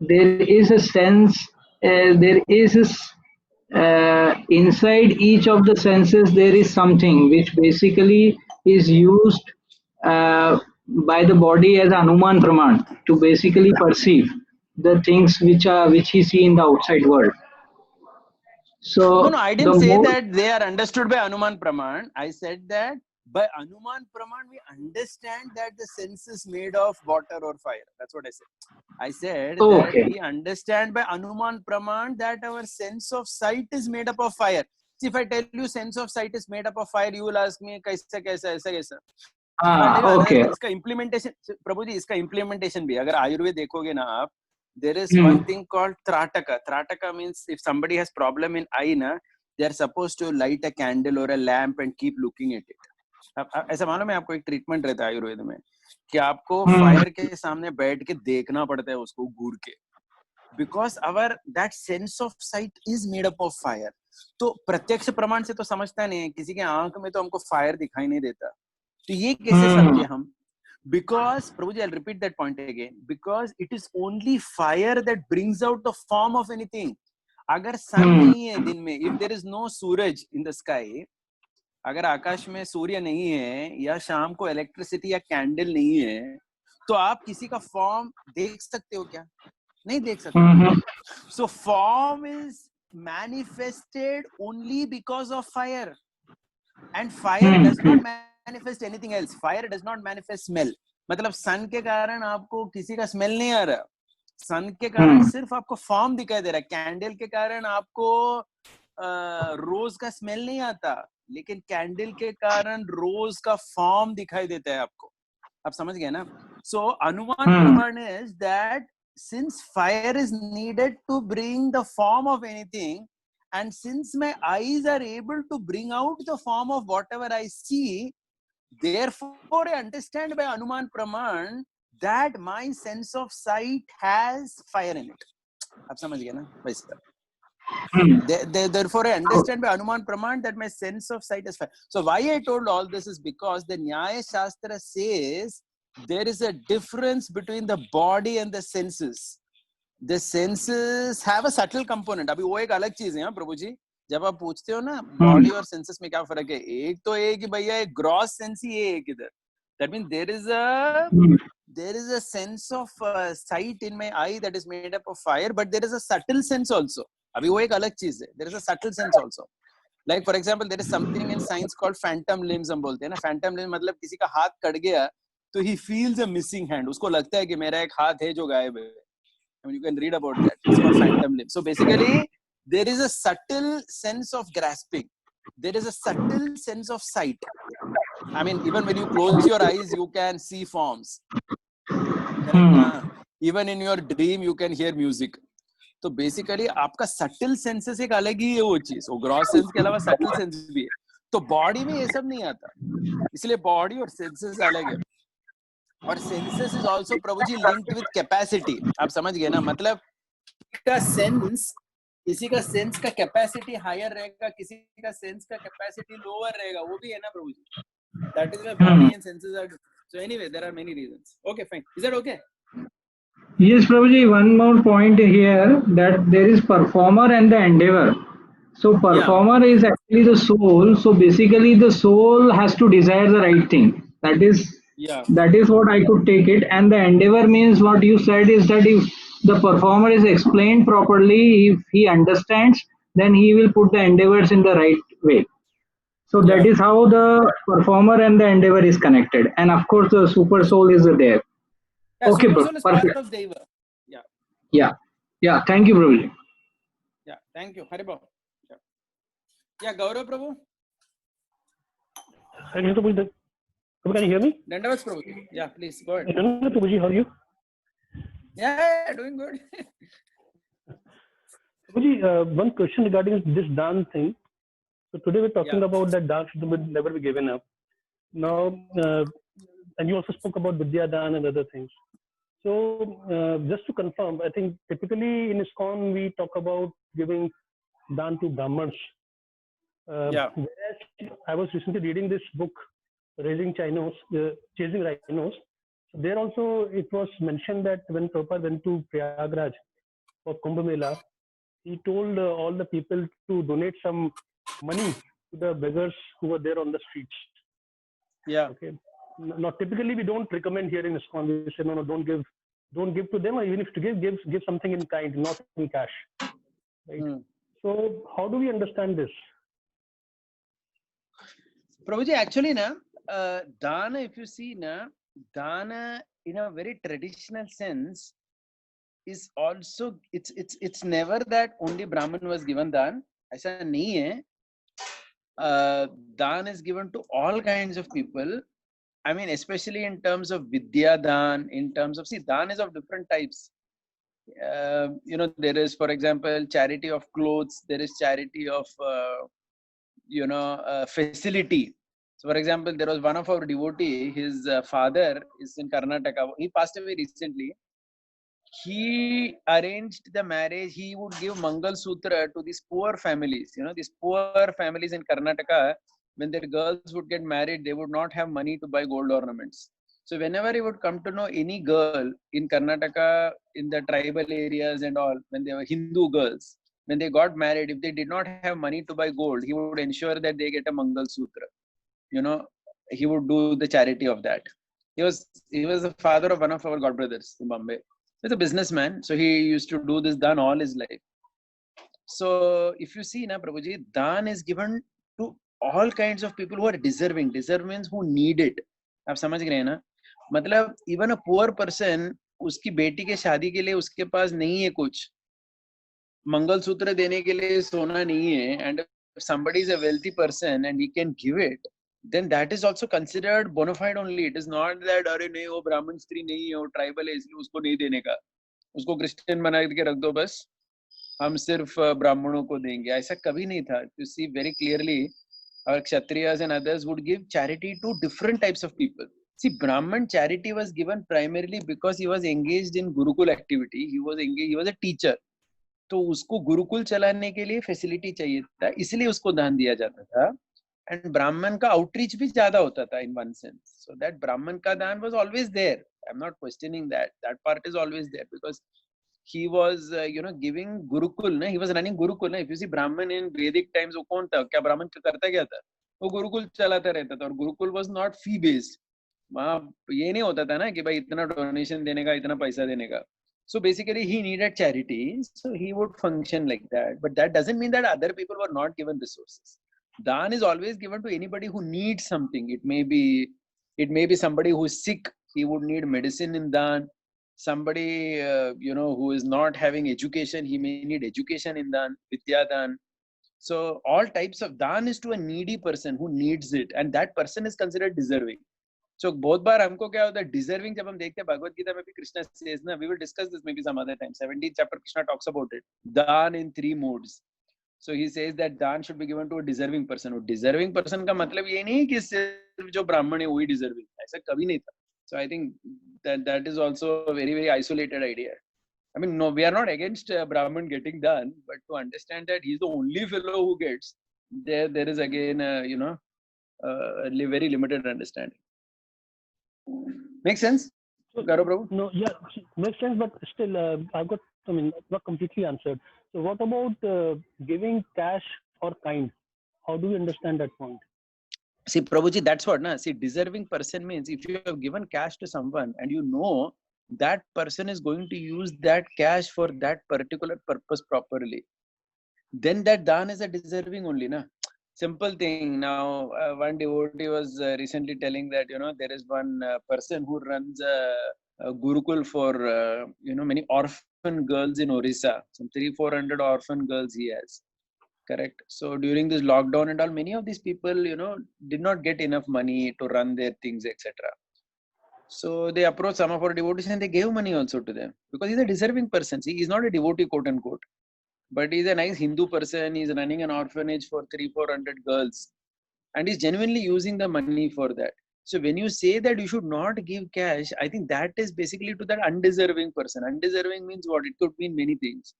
There is a sense. There is inside each of the senses. There is something which basically is used by the body as Anuman Praman to basically perceive the things which he see in the outside world. So No, I didn't say that they are understood by Anuman Praman. I said that by Anuman Praman, we understand that the sense is made of water or fire. That's what I said. I said that we understand by Anuman Praman that our sense of sight is made up of fire. See, if I tell you sense of sight is made up of fire, you will ask me, kaisa, kaisa, aisa, kaisa. इसका implementation, प्रभु जी, इसका implementation भी, अगर आयुर्वेद देखोगे ना आप, there is one thing called Trataka. Trataka means if somebody has problem in eye, na, they are supposed to light a candle or a lamp and keep looking at it. ऐसा मालूम है आपको एक ट्रीटमेंट रहता है आयुर्वेद में कि आपको फायर के सामने बैठ के देखना पड़ता है उसको घूर के, because our that sense of sight is made up of fire. तो प्रत्यक्ष प्रमाण से तो समझता नहीं है, किसी के आंख में तो हमको फायर दिखाई नहीं देता, तो ये कैसे समझे हम? Because, Prabhuji, I'll repeat that point again. Because it is only fire that brings out the form of anything. अगर sun नहीं है दिन में, if there is no Suraj in the sky, अगर आकाश में सूर्य नहीं है या शाम को इलेक्ट्रिसिटी या कैंडल नहीं है, तो आप किसी का फॉर्म देख सकते हो क्या? नहीं देख सकते. So form is manifested only because of fire, and fire does not manifest anything else. Fire does not manifest smell. मतलब सन के कारण आपको किसी का स्मेल नहीं आ रहा, सन के कारण सिर्फ आपको फॉर्म दिखाई दे रहा है. कैंडल के कारण आपको रोज का स्मेल नहीं आता, लेकिन कैंडल के कारण रोज का फॉर्म दिखाई देता है आपको. आप समझ गए ना? सो अनुमान प्रमाण is that since fire is needed to bring the form of anything, and since my eyes are able to bring out the form of whatever I see, therefore I understand by Anuman Praman that my sense of sight has fire in it. आप समझ गए ना? वैसे therefore I understand by Anuman Praman that my sense of sight is fire. So why I told all this is because the Nyaya Shastra says there is a difference between the body and the senses. The senses have a subtle component. अभी वो एक अलग चीज है, प्रभु जी. जब आप पूछते हो ना बॉडी और सेंसेस में क्या फर्क है, एक तो ये कि भैया एक ग्रॉस सेंस ही है एक इधर. That means there is a sense of sight in my eye that is made up of fire, but there is a subtle sense also. अभी वो एक अलग चीज है. There is a subtle sense also. Like for example, there is something in science called phantom limbs. हम बोलते हैं ना, phantom limbs मतलब किसी का हाथ कट गया तो he feels a missing hand. उसको लगता है कि मेरा एक हाथ है जो गायब है. I mean, you can read about that. It's called phantom limb. So basically, there is a subtle sense of grasping. There is a subtle sense of sight. I mean, even when you close your eyes, you can see forms. Even in your dream, you can hear music. तो basically, आपका subtle senses एक अलग ही है वो चीज. वो gross sense के अलावा subtle sense भी है. तो body में ये सब नहीं आता. इसलिए body और senses अलग है. और senses is also Prabhu ji linked with capacity. आप समझ गए ना, मतलब का सेंस, किसी का सेंस का कैपेसिटी हायर रहेगा, किसी का सेंस का कैपेसिटी लोअर रहेगा, वो भी है ना प्रभु जी. That is why body and senses are. So anyway, there are many reasons. Okay, fine. Is that okay? Yes, Prabhuji, one more point here, that there is performer and the endeavor. So performer is actually the soul. So basically the soul has to desire the right thing. That is what I could take it. And the endeavor means, what you said is that if the performer is explained properly, if he understands, then he will put the endeavors in the right way. So that is how the performer and the endeavor is connected. And of course the super soul is there. Yeah, Okay, super bro. soul is part Perfect. of Deva. Yeah. Yeah. Thank you, Prabhuji. Yeah, thank you. Hari Bol. Yeah, Gaurav Prabhu. Prabhu, can you hear me? Dandavats Prabhu. Yeah, please go ahead. Dandavats Prabhuji, how are you? Yeah, doing good. Prabhuji, one question regarding this dance thing. So today we're talking about that dance should never be given up. Now, and you also spoke about Vidya Dan and other things. So just to confirm, I think typically in ISKCON we talk about giving dan to Brahmins. Whereas I was recently reading this book, Chasing Rhinos. So there also it was mentioned that when Prabhupada went to Prayagraj for Kumbh Mela, he told all the people to donate some money to the beggars who were there on the streets. Yeah. Okay. Now, typically we don't recommend here in ISKCON. We say no, don't give to them, or even if to give something in kind, not in cash. Right. So how do we understand this? Prabhuji, actually, dana, if you see, dana in a very traditional sense is also, it's never that only Brahman was given dan. Aisa nahi hai. Dan is given to all kinds of people. I mean, especially in terms of Vidya Dan, in terms of, see, Dan is of different types. There is, for example, charity of clothes, there is charity of, facility. So, for example, there was one of our devotee, his father is in Karnataka. He passed away recently. He arranged the marriage. He would give Mangal Sutra to these poor families. These poor families in Karnataka, when their girls would get married, they would not have money to buy gold ornaments. So whenever he would come to know any girl in Karnataka, in the tribal areas and all, when they were Hindu girls, when they got married, if they did not have money to buy gold, he would ensure that they get a Mangal Sutra. He would do the charity of that. He was the father of one of our godbrothers in Bombay. He's a businessman, so he used to do this dan all his life. So if you see, Prabhuji, dan is given to all kinds of people who are deserving. Deserve means who need it. आप समझ गए ना? मतलब even a poor person, उसकी बेटी के शादी के लिए उसके पास नहीं है कुछ, मंगलसूत्र देने के लिए सोना नहीं है, and if somebody is a wealthy person and he can give it, then that is also considered bona fide only. It is not that अरे नहीं वो ब्राह्मण स्त्री नहीं है, वो ट्राइबल है इसलिए उसको नहीं देने का, उसको क्रिश्चियन बना के रख दो, बस हम सिर्फ ब्राह्मणों को देंगे, ऐसा कभी नहीं था. You see very clearly, our Kshatriyas and others would give charity to different types of people. See, Brahman charity was given primarily because he was engaged in Gurukul activity. He was a teacher. तो उसको गुरुकुल चलाने के लिए facility चाहिए था, इसलिए उसको दान दिया जाता था. एंड ब्राह्मण का आउटरीच भी ज्यादा होता था in one sense. So that Brahmin का दान was always there. I am not questioning that part is always there because he was giving gurukul na, he was running gurukul na. If you see Brahman in Vedic times, वो कौन था, क्या ब्राह्मण करता क्या था, वो गुरुकुल चलाता रहता था. और Gurukul was not fee based. वहाँ ये नहीं होता था ना कि भाई इतना डोनेशन देने का, इतना पैसा देने का. So basically he needed charity, so he would function like that. But that doesn't mean that other people were not given resources. Dan is always given to anybody who needs something. It may be somebody who is sick, he would need medicine in dan. Somebody who is not having education, he may need education in dan, vidya dan. So all types of dan is to a needy person who needs it, and that person is considered deserving. So बहुत बार हमको क्या होता है, deserving जब हम देखते हैं भगवत गीता में भी कृष्णा सेज ना, we will discuss this maybe some other time. 17th chapter Krishna talks about it, dan in 3 modes. So he says that dan should be given to a deserving person. वो deserving person का मतलब ये नहीं कि सिर्फ जो ब्राह्मण है वही deserving, ऐसा कभी नहीं था. So I think that is also a very, very isolated idea. I mean, no, we are not against Brahman getting done, but to understand that he's the only fellow who gets, there is again, very limited understanding. Make sense? Gaurav Prabhu? No, yeah, makes sense, but still, I've got, I mean, not completely answered. So, what about giving cash or kind? How do you understand that point? See, Prabhuji, that's what, na? See, deserving person means if you have given cash to someone and you know that person is going to use that cash for that particular purpose properly, then that dan is a deserving only, na? Simple thing. Now, one devotee was recently telling that, there is one person who runs a Gurukul for, many orphan girls in Orissa. Some 300-400 orphan girls he has. Correct. So during this lockdown and all, many of these people, did not get enough money to run their things, etc. So they approached some of our devotees and they gave money also to them because he's a deserving person. See, he's not a devotee, quote unquote, but he's a nice Hindu person. He's running an orphanage for 300-400 girls and he's genuinely using the money for that. So when you say that you should not give cash, I think that is basically to that undeserving person. Undeserving means what? It could mean many things.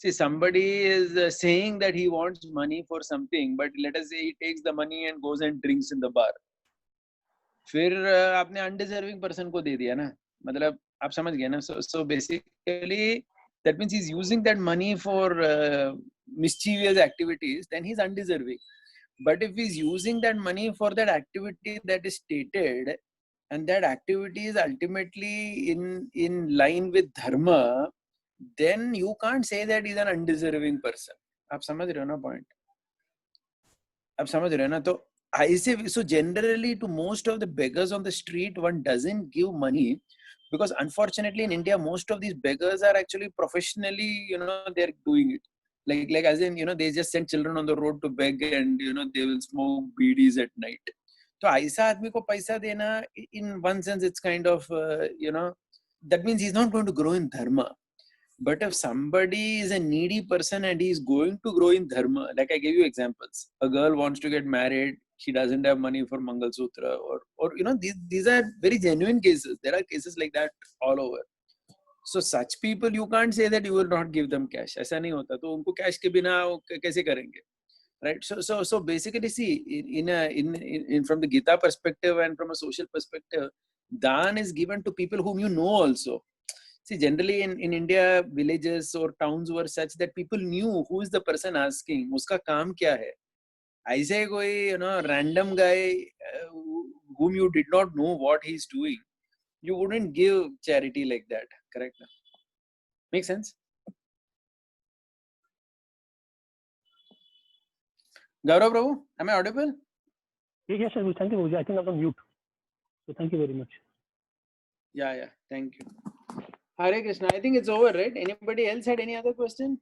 See, somebody is saying that he wants money for something, but let us say he takes the money and goes and drinks in the bar. फिर आपने undeserving person को दे दिया ना, मतलब आप समझ गए ना? So basically that means he's using that money for mischievous activities. Then he's undeserving. But if he's using that money for that activity that is stated, and that activity is ultimately in line with dharma, then you can't say that he's an undeserving person. आप समझ रहे हो ना point? आप समझ रहे हो ना? तो ऐसे, so generally to most of the beggars on the street, one doesn't give money because unfortunately in India most of these beggars are actually professionally, they're doing it. Like as in, they just send children on the road to beg and, they will smoke BDs at night. तो ऐसा आदमी को पैसा देना, in one sense it's kind of, that means he's not going to grow in dharma. But if somebody is a needy person and he is going to grow in dharma, like I gave you examples, a girl wants to get married, she doesn't have money for Mangal Sutra, or these are very genuine cases. There are cases like that all over. So such people, you can't say that you will not give them cash. ऐसा नहीं होता. तो उनको cash के बिना कैसे करेंगे? Right? So basically, see, in from the Gita perspective and from a social perspective, dan is given to people whom you know also. See, generally in India, villages or towns were such that people knew who is the person asking, uska kaam kya hai. ऐसे कोई, random guy whom you did not know what he's doing, you wouldn't give charity like that. Correct? Make sense? Gaurav Prabhu, am I audible? Yes, sir. Thank you. I think I was on mute. So thank you very much. Yeah. Thank you. Hare Krishna. I think it's over, right? Anybody else had any other question?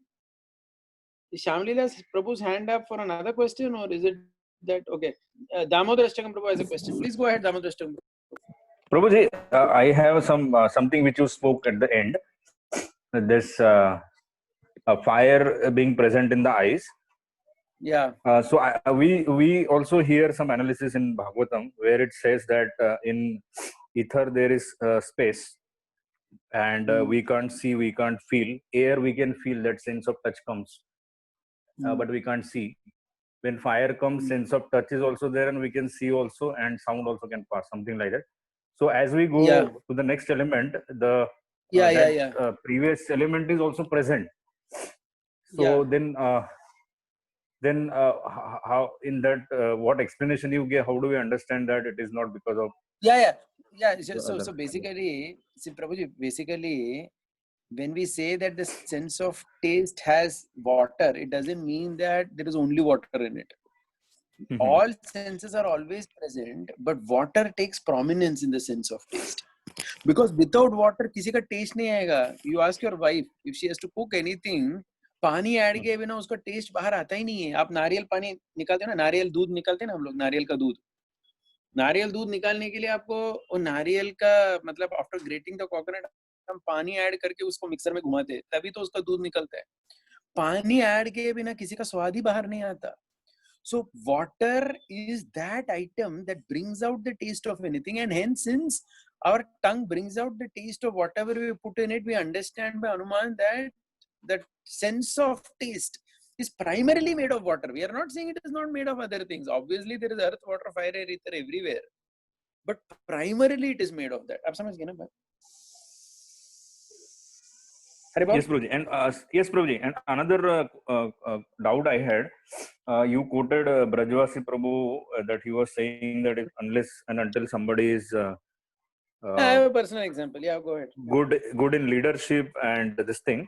Is Shamlila Prabhu's hand up for another question, or is it that okay? Damodar Ashtakam Prabhu has a question. Please go ahead, Damodar Ashtakam Prabhu. Prabhuji, I have something which you spoke at the end. This fire being present in the eyes. Yeah. So we also hear some analysis in Bhagavatam where it says that in ether there is space, and we can't see, we can't feel. Air we can feel, that sense of touch comes, but we can't see. When fire comes, sense of touch is also there, and we can see also, and sound also can pass, something like that. So as we go to the next element, the previous element is also present. So then how in that what explanation you give? How do we understand that it is not because of So basically, see Prabhuji, basically when we say that the sense of taste has water, it doesn't mean that there is only water in it. All senses are always present, but water takes prominence in the sense of taste. Because without water, किसी का taste नहीं आएगा. You ask your wife if she has to cook anything, पानी add किए बिना उसका test बाहर आता ही नहीं है. आप नारियल पानी निकालते हैं ना, नारियल दूध निकालते हैं ना हम लोग, नारियल का दूध. नारियल दूध निकालने के लिए आपको नारियल का मतलब आफ्टर ग्रेटिंग द कोकोनट हम पानी ऐड करके उसको मिक्सर में घुमाते हैं, तभी तो उसका दूध निकलता है. पानी ऐड किए बिना किसी का स्वाद ही बाहर नहीं आता. So water is that item that brings out the taste of anything, and hence since our tongue brings out the taste of whatever we put in it. We understand by Anuman that that sense of taste is primarily made of water. We are not saying it is not made of other things. Obviously, there is earth, water, fire, air, ether everywhere. But primarily it is made of that. आप समझ गए ना बात? Yes, Prabhuji. And yes, Prabhuji. And another doubt I had, you quoted Brajvasi Prabhu that he was saying that if, unless and until somebody is I have a personal example. Yeah, go ahead. good in leadership and this thing.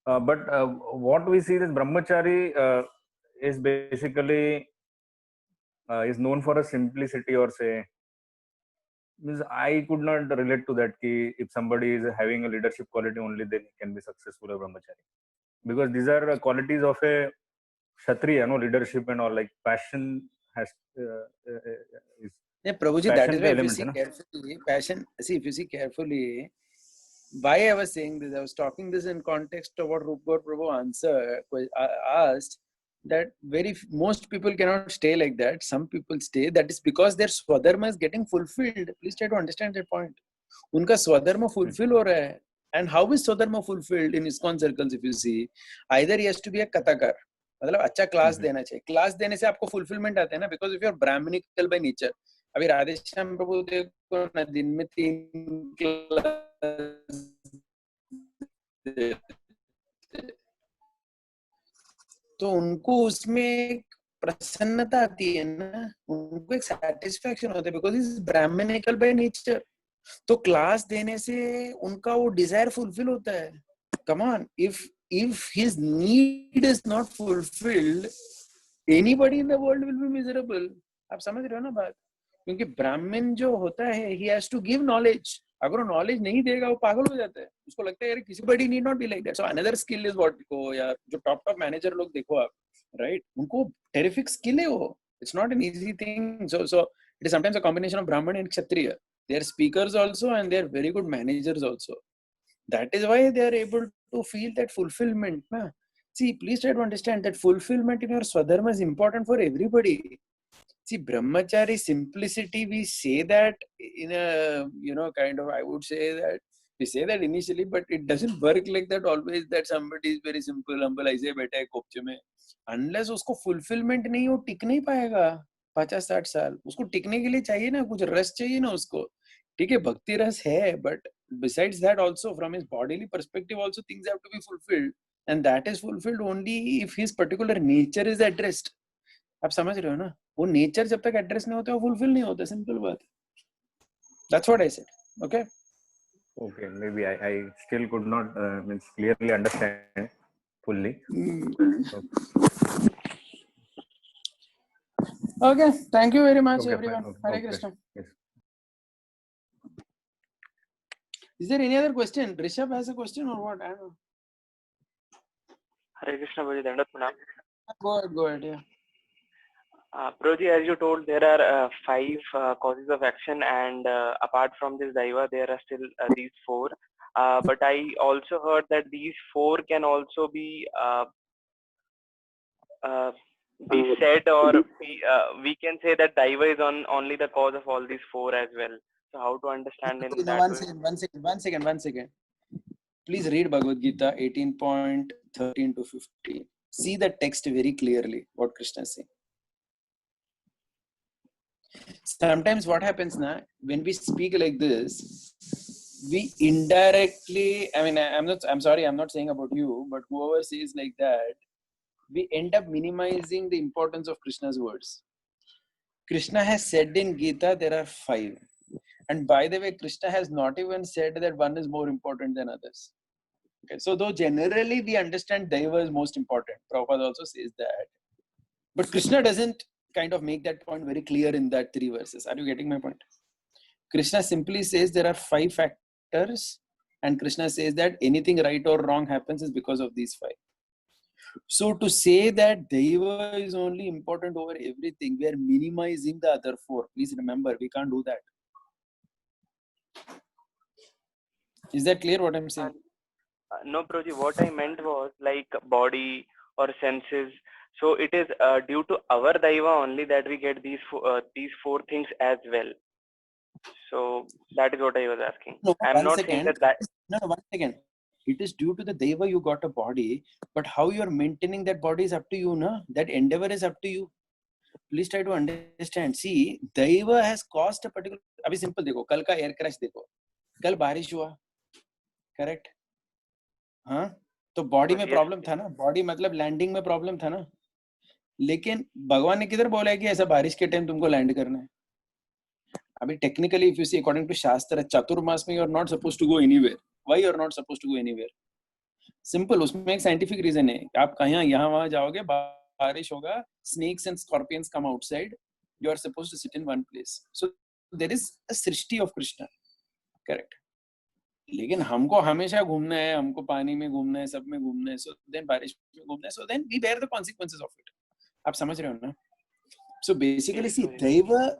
But what we see is brahmachari is basically is known for a simplicity, or say, means I could not relate to that. Ki if somebody is having a leadership quality, only then he can be successful a brahmachari, because these are qualities of a kshatriya, no, leadership and all, like passion has is Yeah, Prabhuji, that passion is ke why if you elements, see na? carefully, passion, see, if you see carefully, why I was saying this, I was talking this in context of what Rup Gaur Prabhu asked, that most people cannot stay like that. Some people stay. That is because their swadharma is getting fulfilled. Please try to understand that point. Unka swadharma fulfill ho raha hai. And how is swadharma fulfilled in ISKCON circles? If you see, either he has to be a kathakar, मतलब अच्छा class देना चाहिए. Class देने से आपको fulfillment आता है ना, because if you are brahminical by nature. अभी राधेश्याम प्रभु देखो ना, दिन में 3 क्लास, तो उनको उसमें एक प्रसन्नता आती है ना, उनको एक सेटिस्फैक्शन होता है, because is Brahmanical by nature. तो क्लास देने से उनका वो डिजायर फुलफिल होता है. Come on, if his need is not fulfilled, anybody in the world will be miserable. आप समझ रहे हो ना बात? क्योंकि ब्राह्मण जो होता है, he has to give knowledge. अगर वो नॉलेज नहीं देगा, वो पागल हो जाता है. उसको लगता है यार किसी body need not be like that. So another skill is what को, यार जो टॉप मैनेजर लोग देखो आप, राइट, उनको टेरिफिक स्किल है वो. It's not an easy thing. So it is sometimes a combination of Brahmin and Kshatriya. They are speakers also and they are very good managers also. That is why they are able to feel that fulfillment, na? See, please try to understand that fulfillment in your swadharma is important for everybody. See, brahmachari simplicity, we say that in a, kind of, I would say that we say that initially, but it doesn't work like that always, that somebody is very simple, humble, ऐसे बैठा है कोपचे में. Unless उसको fulfillment नहीं, वो टिक नहीं पाएगा 50-60 साल. उसको टिकने के लिए चाहिए ना, कुछ रस चाहिए ना उसको. ठीक है, भक्ति रस है, but besides that also, from his bodily perspective also, things have to be fulfilled, and that is fulfilled only if his particular nature is addressed. आप समझ रहे हो ना? वो नेचर जब तक एड्रेस नहीं होता, वो फुलफिल नहीं होता. सिंपल बात. That's what I said. Okay. Okay, maybe I still could not means clearly understand fully. Okay. Thank you very much, Okay, everyone. fine. Hare Okay. Krishna. Yes. Is there any other question? Rishabh has a question or what? I don't know. Hare Krishna, Prabhuji, Dandat Pranam. Go ahead. Yeah. Prabhuji, as you told, there are 5 causes of action, and apart from this Daiva, there are still these 4. But I also heard that these 4 can also be said, or we can say that Daiva is only the cause of all these 4 as well. So how to understand in that way? One second. Please read Bhagavad Gita 18.13 to 15. See the text very clearly, what Krishna is saying. Sometimes what happens now, when we speak like this, we indirectly, I'm sorry, I'm not saying about you, but whoever says like that, we end up minimizing the importance of Krishna's words. Krishna has said in Gita, there are 5. And by the way, Krishna has not even said that one is more important than others. Okay, so though generally we understand Daiva is most important, Prabhupada also says that. But Krishna doesn't kind of make that point very clear in that 3 verses. Are you getting my point? Krishna simply says there are 5 factors, and Krishna says that anything right or wrong happens is because of these 5. So to say that Daiva is only important over everything, we are minimizing the other 4. Please remember, we can't do that. Is that clear what I'm saying? No, Prabhuji, what I meant was like body or senses. So it is due to our Daiva only that we get these 4 things as well. So that is what I was asking. No, I'm one not second. saying that. No, 1 second. It is due to the deva you got a body, but how you are maintaining that body is up to you, na? That endeavor is up to you. Please try to understand. See, deva has caused a particular. अभी simple देखो, कल का air crash देखो, कल बारिश हुआ, correct? हाँ, तो body में Yes. problem था ना, body मतलब landing में problem था ना, लेकिन भगवान ने किधर बोला है कि ऐसा बारिश के टाइम तुमको लैंड करना है? अभी technically if you see according to शास्त्र चातुर्मास में you are not supposed to go anywhere. Why you are not supposed to go anywhere? Simple, उसमें एक scientific reason है. आप कहीं यहाँ वहाँ जाओगे, बारिश होगा, snakes and scorpions come outside. You are supposed to sit in one place. So there is a Srishti of Krishna, correct? लेकिन हमको हमेशा घूमना है, हमको पानी में घूमना है, सब में घूमना है, so then बारिश में घूमना है, so then we bear the consequences of it. आप समझ रहे हो ना? So basically, see, Deva,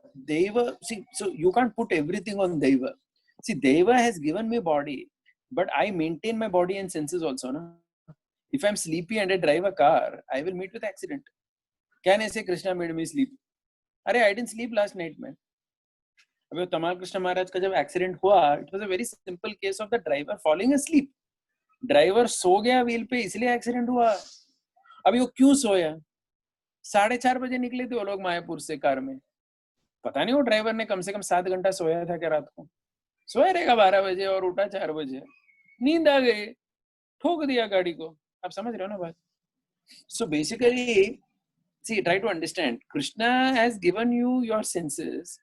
see, so you can't put everything on Deva. See, Deva has given me body, but I maintain my body and senses also, na? If I'm sleepy and I drive a car, I will meet with accident. Can I say Krishna made me sleep? Arey, I didn't sleep last night, man. अबे तमाल कृष्ण महाराज का जब accident हुआ, it was a very simple case of the driver falling asleep. Driver सो गया wheel पे, इसलिए accident हुआ. अभी वो क्यों सोया? 4:30 बजे निकले थे वो लोग मायापुर से कार में. पता नहीं वो ड्राइवर ने कम से कम 7 घंटा सोया था क्या रात को? सोया रहेगा 12 बजे और उठा 4 बजे. नींद आ गई, ठोक दिया गाड़ी को. आप समझ रहे हो ना बात? So basically, see, try to understand. Krishna has given you your senses,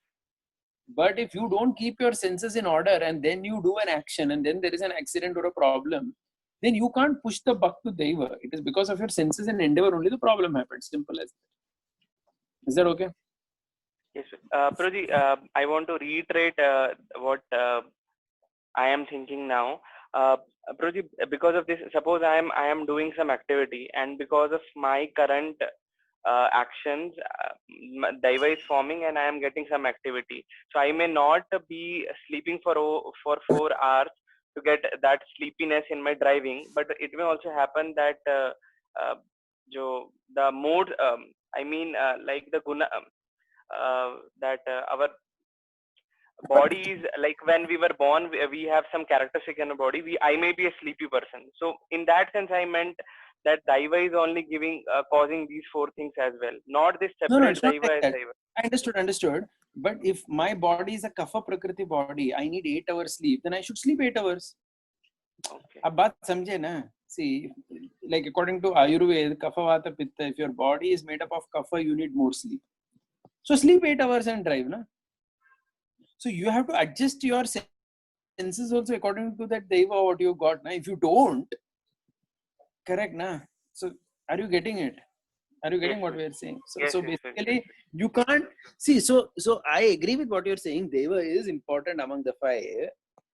but if you don't keep your senses in order and then you do an action and then there is an accident or a problem, then you can't push the buck to Deva. It is because of your senses and endeavor only the problem happens. Simple as that. Is that okay? Yes, Prabhuji, I want to reiterate what I am thinking now. Prabhuji, because of this, suppose I am doing some activity, and because of my current actions, Daiva is forming, and I am getting some activity. So I may not be sleeping for 4 hours to get that sleepiness in my driving, but it may also happen that the mode, I mean, like the guna. That our body is like when we were born, we have some characteristic in our body. I may be a sleepy person. So in that sense, I meant that Daiva is only giving, causing these 4 things as well, not this separate No, it's not Daiva like as that. Daiva. Understood. But if my body is a kapha prakriti body, I need 8 hours sleep, then I should sleep 8 hours. Okay. अब बात समझे ना? See, like according to Ayurveda, kapha vata pitta, if your body is made up of kapha, you need more sleep. So sleep 8 hours and drive, na? So you have to adjust your senses also according to that Deva what you got, na? If you don't, correct, na? So are you getting it? Are you getting what we are saying? So, Yes, so yes, basically, yes. you can't see. So I agree with what you're saying. Deva is important among the 5,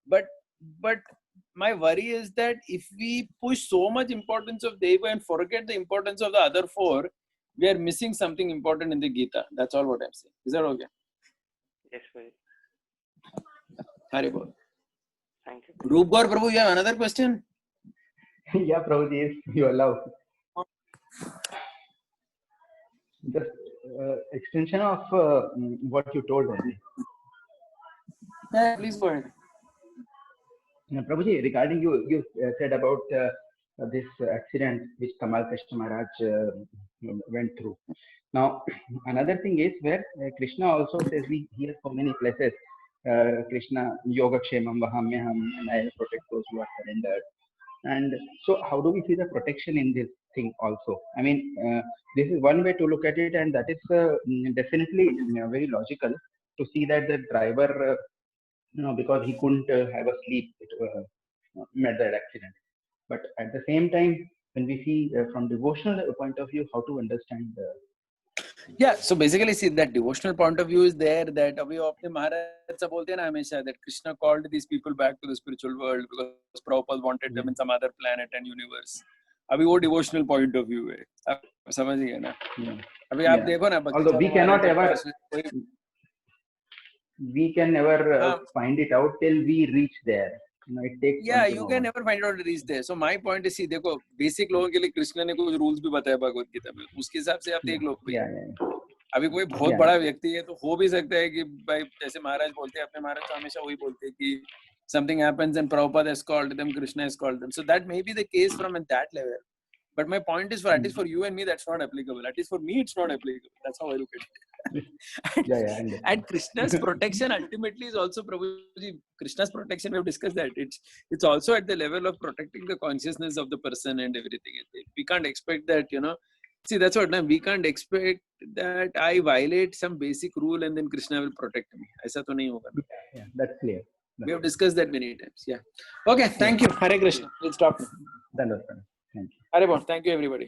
but my worry is that if we push so much importance of Deva and forget the importance of the other 4, we are missing something important in the Gita. That's all what I'm saying. Is that okay? Yes, Prabhuji. Haribol. Thank you. Roop Gaur Prabhu, you have another question? Yeah, Prabhuji, if you allow. Just extension of what you told only. Yeah, please go ahead. Prabhuji, regarding you said about this accident which Tamal Krishna Maharaj went through. Now, another thing is where Krishna also says, we hear from many places, Krishna Yoga Kshemam Vahamyaham, and I will protect those who are surrendered. And so how do we see the protection in this thing also? I mean, this is one way to look at it, and that is definitely very logical to see that the driver, because he couldn't have a sleep, it made that accident. But at the same time, when we see from devotional point of view, how to understand Yeah, so basically, see, that devotional point of view is there, that abhi apne Maharaj se bolte na hamesha that Krishna called these people back to the spiritual world because Prabhupada wanted them in some other planet and universe. Abhi wo devotional point of view hai. आप समझ गए ना? अभी आप देखो ना, although we cannot ever find it out till we reach there. It takes you can never find out reach there. So my point is, see, देखो basic लोगों के लिए कृष्ण ने कुछ rules भी बताया भगवत गीता में, उसके हिसाब से आप देख लो. अभी कोई बहुत Yeah. बड़ा व्यक्ति है तो हो भी सकता है कि भाई जैसे महाराज बोलते हैं, अपने महाराज तो हमेशा वही बोलते हैं कि something happens and Prabhupada has called them, Krishna has called them. So that may be the case from at that level. But my point is, at least for you and me, that's not applicable. At least for me, it's not applicable. That's how I look at it. Yeah, understood. And Krishna's protection ultimately is also Prabhuji. Krishna's protection, we have discussed that. It's also at the level of protecting the consciousness of the person and everything. We can't expect that, you know. See, that's what we can't expect that I violate some basic rule and then Krishna will protect me. Aisa to nahi hoga. Yeah, that's clear. We have discussed that many times. Yeah. Okay. Thank you. Hare Krishna. We'll stop now. Dandavad Pranam. Thank you. Hare Bol. Thank you, everybody.